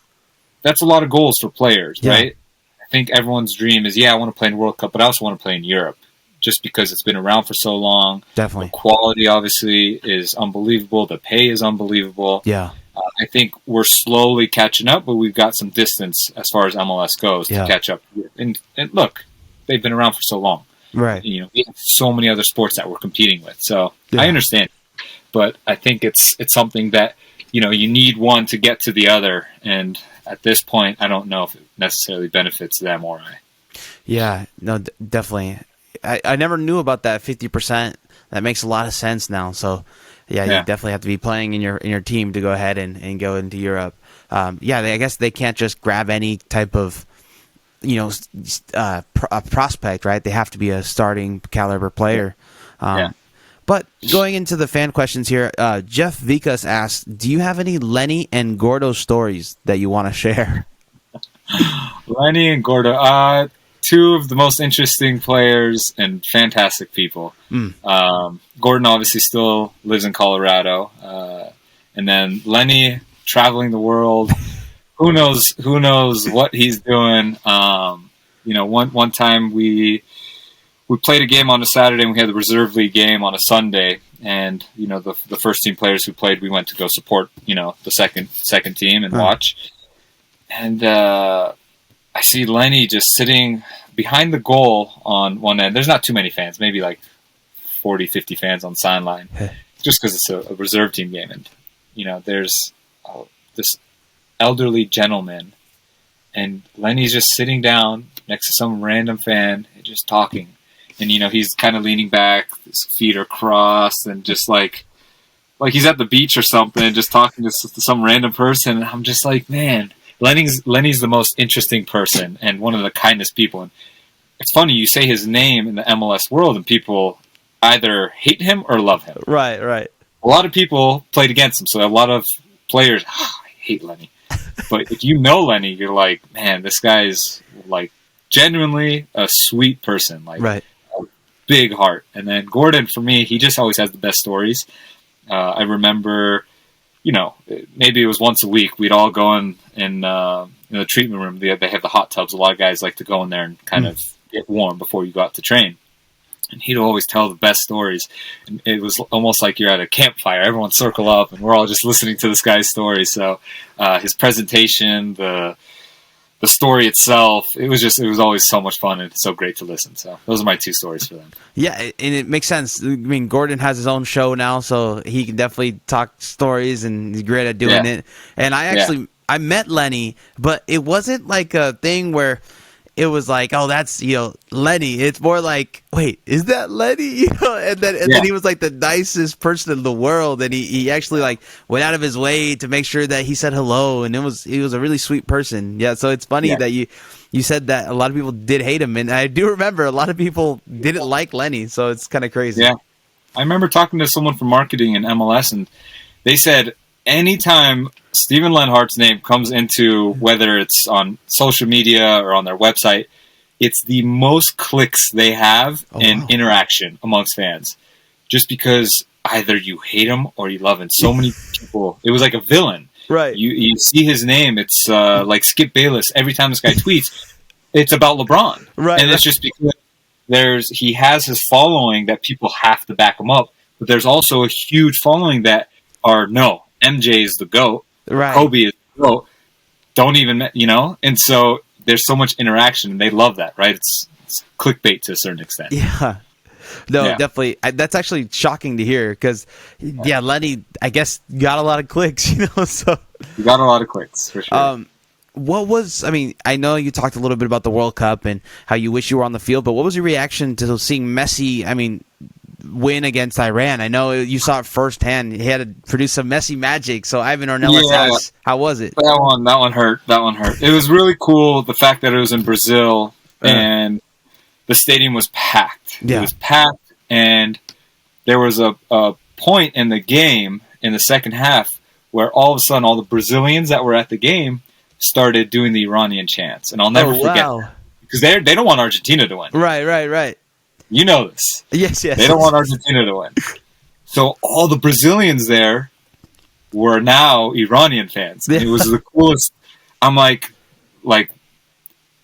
that's a lot of goals for players, right? I think everyone's dream is, I want to play in World Cup, but I also want to play in Europe just because it's been around for so long. Definitely. The quality, obviously, is unbelievable. The pay is unbelievable. I think we're slowly catching up, but we've got some distance as far as MLS goes to catch up. And look, they've been around for so long. Right. We have so many other sports that we're competing with. So I understand. But I think it's something that, you need one to get to the other. And at this point, I don't know if it necessarily benefits them or I. Yeah, no, definitely. I never knew about that 50%. That makes a lot of sense now. So, yeah, you definitely have to be playing in your team to go ahead and go into Europe. I guess they can't just grab any type of a prospect, right? They have to be a starting caliber player. But going into the fan questions here, Jeff Vikas asks, do you have any Lenny and Gordo stories that you want to share? Lenny and Gordo, two of the most interesting players and fantastic people. Gordon obviously still lives in Colorado. And then Lenny traveling the world. Who knows what he's doing. One time we played a game on a Saturday and we had the reserve league game on a Sunday. And, the first team players who played, we went to go support, the second team and watch. And I see Lenny just sitting behind the goal on one end. There's not too many fans, maybe like 40, 50 fans on the sideline, just because it's a reserve team game. And, there's this elderly gentleman, and Lenny's just sitting down next to some random fan and just talking. And, he's kind of leaning back, his feet are crossed, and just like he's at the beach or something, just talking to some random person. And I'm just like, man, Lenny's the most interesting person and one of the kindest people. And it's funny, you say his name in the MLS world and people either hate him or love him. Right. A lot of people played against him, so a lot of players, I hate Lenny. But if you know Lenny, you're like, man, this guy's like genuinely a sweet person, like a big heart. And then Gordon, for me, he just always has the best stories. I remember, maybe it was once a week, we'd all go in the treatment room. They have the hot tubs. A lot of guys like to go in there and kind of get warm before you go out to train. And he'd always tell the best stories. And it was almost like you're at a campfire. Everyone circle up, and we're all just listening to this guy's story. So his presentation, the story itself, it was always so much fun and so great to listen. So those are my two stories for them. Yeah, and it makes sense. I mean, Gordon has his own show now, so he can definitely talk stories, and he's great at doing it. And I met Lenny, but it wasn't like a thing where it was like, oh, that's, Lenny. It's more like, wait, is that Lenny? And then he was like the nicest person in the world. And he actually like went out of his way to make sure that he said hello. And he was a really sweet person. Yeah. So it's funny that you said that a lot of people did hate him. And I do remember a lot of people didn't like Lenny. So it's kind of crazy. Yeah. I remember talking to someone from marketing in MLS, and they said anytime Steven Lenhart's name comes into, whether it's on social media or on their website, it's the most clicks they have in interaction amongst fans. Just because either you hate him or you love him. So many people, it was like a villain. Right. You see his name, it's like Skip Bayless. Every time this guy tweets, it's about LeBron. Right. And it's just because he has his following that people have to back him up. But there's also a huge following that are, no, MJ is the GOAT. Right. Kobe is the GOAT. Don't even, and so there's so much interaction, and they love that, right? It's clickbait to a certain extent. Yeah. No, definitely. That's actually shocking to hear because, Lenny, I guess, got a lot of clicks, so. You got a lot of clicks, for sure. I know you talked a little bit about the World Cup and how you wish you were on the field, but what was your reaction to seeing Messi, win against Iran? I know you saw it firsthand. He had to produce some Messi magic. So Ivan Ornelas asks, how was it? That one hurt. It was really cool, the fact that it was in Brazil and the stadium was packed. Yeah. It was packed, and there was a point in the game in the second half where all of a sudden all the Brazilians that were at the game started doing the Iranian chants. And I'll never forget that. Because they don't want Argentina to win. Right. You know this. Yes. They don't want Argentina to win. So all the Brazilians there were now Iranian fans. And it was the coolest. I'm like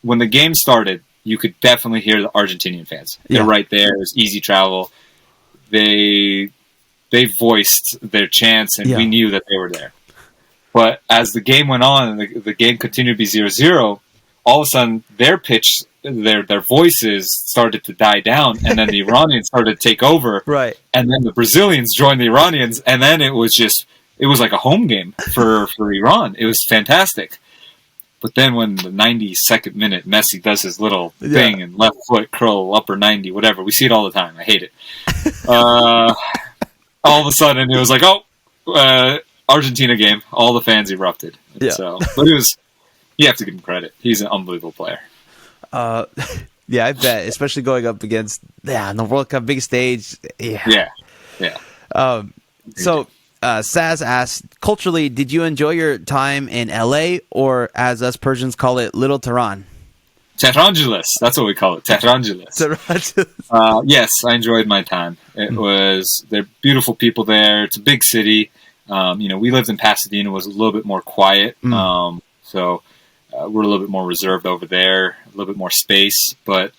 when the game started, you could definitely hear the Argentinian fans. They're right there. It was easy travel. They voiced their chants, and we knew that they were there. But as the game went on, and the game continued to be 0-0, all of a sudden their pitch, their voices started to die down, and then the Iranians started to take over. Right. And then the Brazilians joined the Iranians, and then it was like a home game for Iran. It was fantastic. But then when the 92nd minute, Messi does his little thing and left foot curl, upper 90, whatever. We see it all the time. I hate it. All of a sudden, it was like, Argentina game. All the fans erupted. Yeah. So, but you have to give him credit. He's an unbelievable player. Yeah, I bet, especially going up against on the World Cup big stage. Yeah. So Saz asked, culturally, did you enjoy your time in LA, or as us Persians call it, Little Tehran? Tehrangeles. That's what we call it. Tehrangeles. Yes, I enjoyed my time. They're beautiful people there. It's a big city. We lived in Pasadena, was a little bit more quiet. So we're a little bit more reserved over there, a little bit more space. But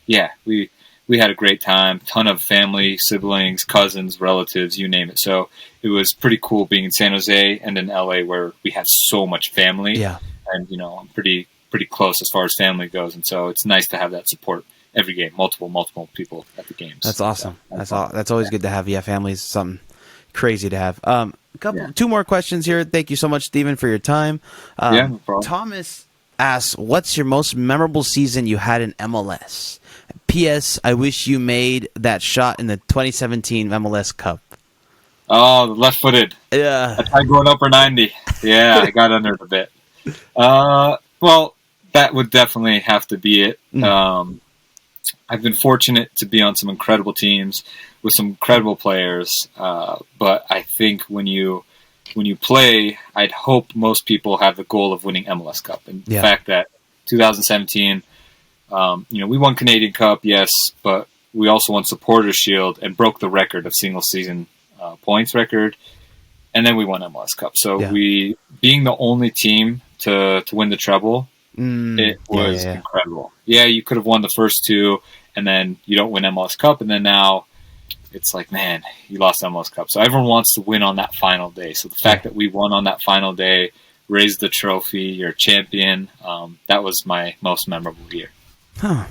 we had a great time. Ton of family, siblings, cousins, relatives, you name it. So it was pretty cool being in San Jose and in LA, where we have so much family. Yeah. And I'm pretty close as far as family goes, and so it's nice to have that support every game. Multiple people at the games. That's awesome. So, that's always good to have. Yeah, family's something crazy to have. Two more questions here. Thank you so much, Steven, for your time. No problem. Thomas asks, what's your most memorable season you had in MLS? P.S. I wish you made that shot in the 2017 MLS Cup. Oh, the left-footed. Yeah. I tried going upper 90. Yeah, I got under it a bit. Well, that would definitely have to be it. I've been fortunate to be on some incredible teams with some incredible players, but I think when you play, I'd hope most people have the goal of winning MLS Cup. And the fact that 2017, we won Canadian Cup, yes, but we also won Supporters Shield and broke the record of single season points record, and then we won MLS Cup. So we, being the only team to win the treble, it was incredible. Yeah, you could have won the first two, and then you don't win MLS Cup, and then now it's like, man, you lost MLS Cup. So everyone wants to win on that final day. So the fact that we won on that final day, raised the trophy, you're a champion, that was my most memorable year. Huh.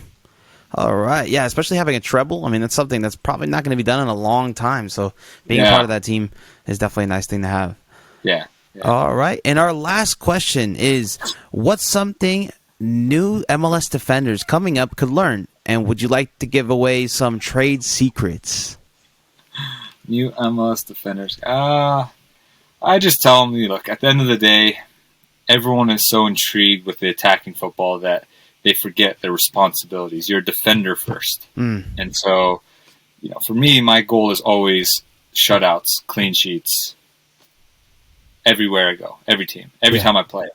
All right. Yeah, especially having a treble. I mean, that's something that's probably not going to be done in a long time. So being a part of that team is definitely a nice thing to have. Yeah. All right. And our last question is, what's something new MLS defenders coming up could learn? And would you like to give away some trade secrets? New MLS defenders. I just tell them, look, at the end of the day, everyone is so intrigued with the attacking football that they forget their responsibilities. You're a defender first. And so, for me, my goal is always shutouts, clean sheets, everywhere I go, every team, every time I play.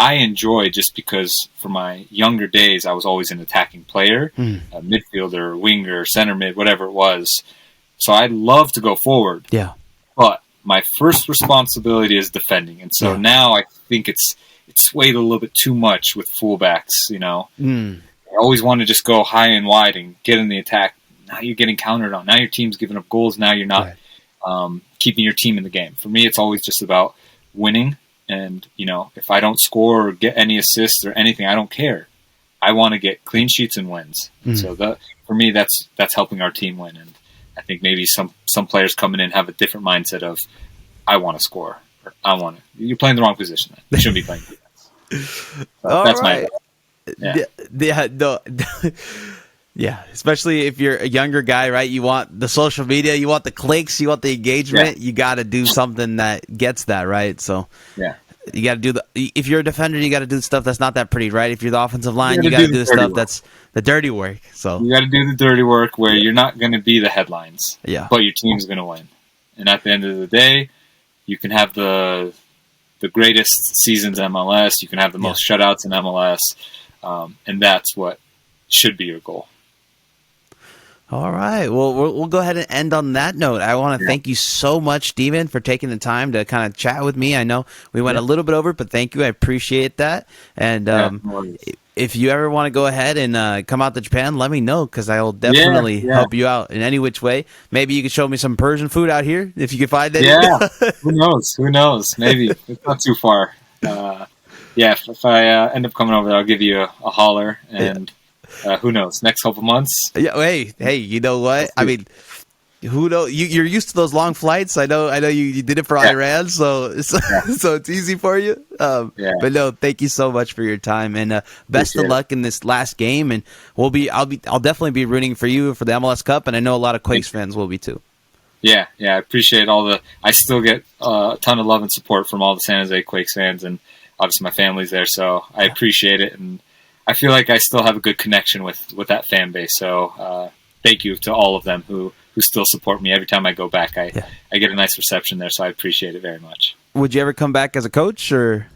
I enjoy, just because for my younger days, I was always an attacking player, a midfielder, winger, center mid, whatever it was. So I love to go forward. Yeah. But my first responsibility is defending. And so now I think it's swayed a little bit too much with fullbacks, I always want to just go high and wide and get in the attack. Now you're getting countered on. Now your team's giving up goals. Now you're not keeping your team in the game. For me, it's always just about winning. And, if I don't score or get any assists or anything, I don't care. I want to get clean sheets and wins. So for me, that's helping our team win. And I think maybe some players coming in have a different mindset of, I want to score. Or you're playing the wrong position. Then. You shouldn't be playing defense. So that's right. Yeah, especially if you're a younger guy, right? You want the social media, you want the clicks, you want the engagement. You got to do something that gets that, right? So you got to do if you're a defender, you got to do the stuff that's not that pretty, right? If you're the offensive line, you got to do the stuff that's the dirty work. So you got to do the dirty work where you're not going to be the headlines, but your team's going to win. And at the end of the day, you can have the greatest seasons in MLS. You can have the most shutouts in MLS, and that's what should be your goal. All right. Well, we'll go ahead and end on that note. I want to thank you so much, Steven, for taking the time to kind of chat with me. I know we went a little bit over, but thank you. I appreciate that. And if you ever want to go ahead and come out to Japan, let me know, because I will definitely help you out in any which way. Maybe you could show me some Persian food out here if you can find it. Yeah. Who knows? Maybe. It's not too far. If I end up coming over there, I'll give you a holler. And who knows? Next couple months. Yeah. Hey, you know what? I mean, Who know? You're used to those long flights. I know. You did it for Iran, so so it's easy for you. But no, thank you so much for your time, and best of luck in this last game. And I'll definitely be rooting for you for the MLS Cup, and I know a lot of Quakes fans will be too. Yeah, I appreciate I still get a ton of love and support from all the San Jose Quakes fans, and obviously my family's there, so I appreciate it, and I feel like I still have a good connection with that fan base. So thank you to all of them who still support me every time I go back. I get a nice reception there, so I appreciate it very much. Would you ever come back as a coach, or?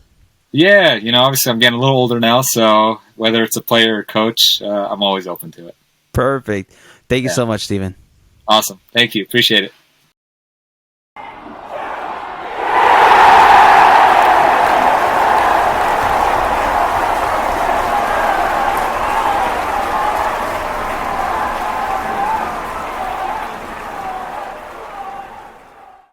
Yeah, obviously I'm getting a little older now, so whether it's a player or coach, I'm always open to it. Perfect. Thank you so much, Steven. Awesome. Thank you. Appreciate it.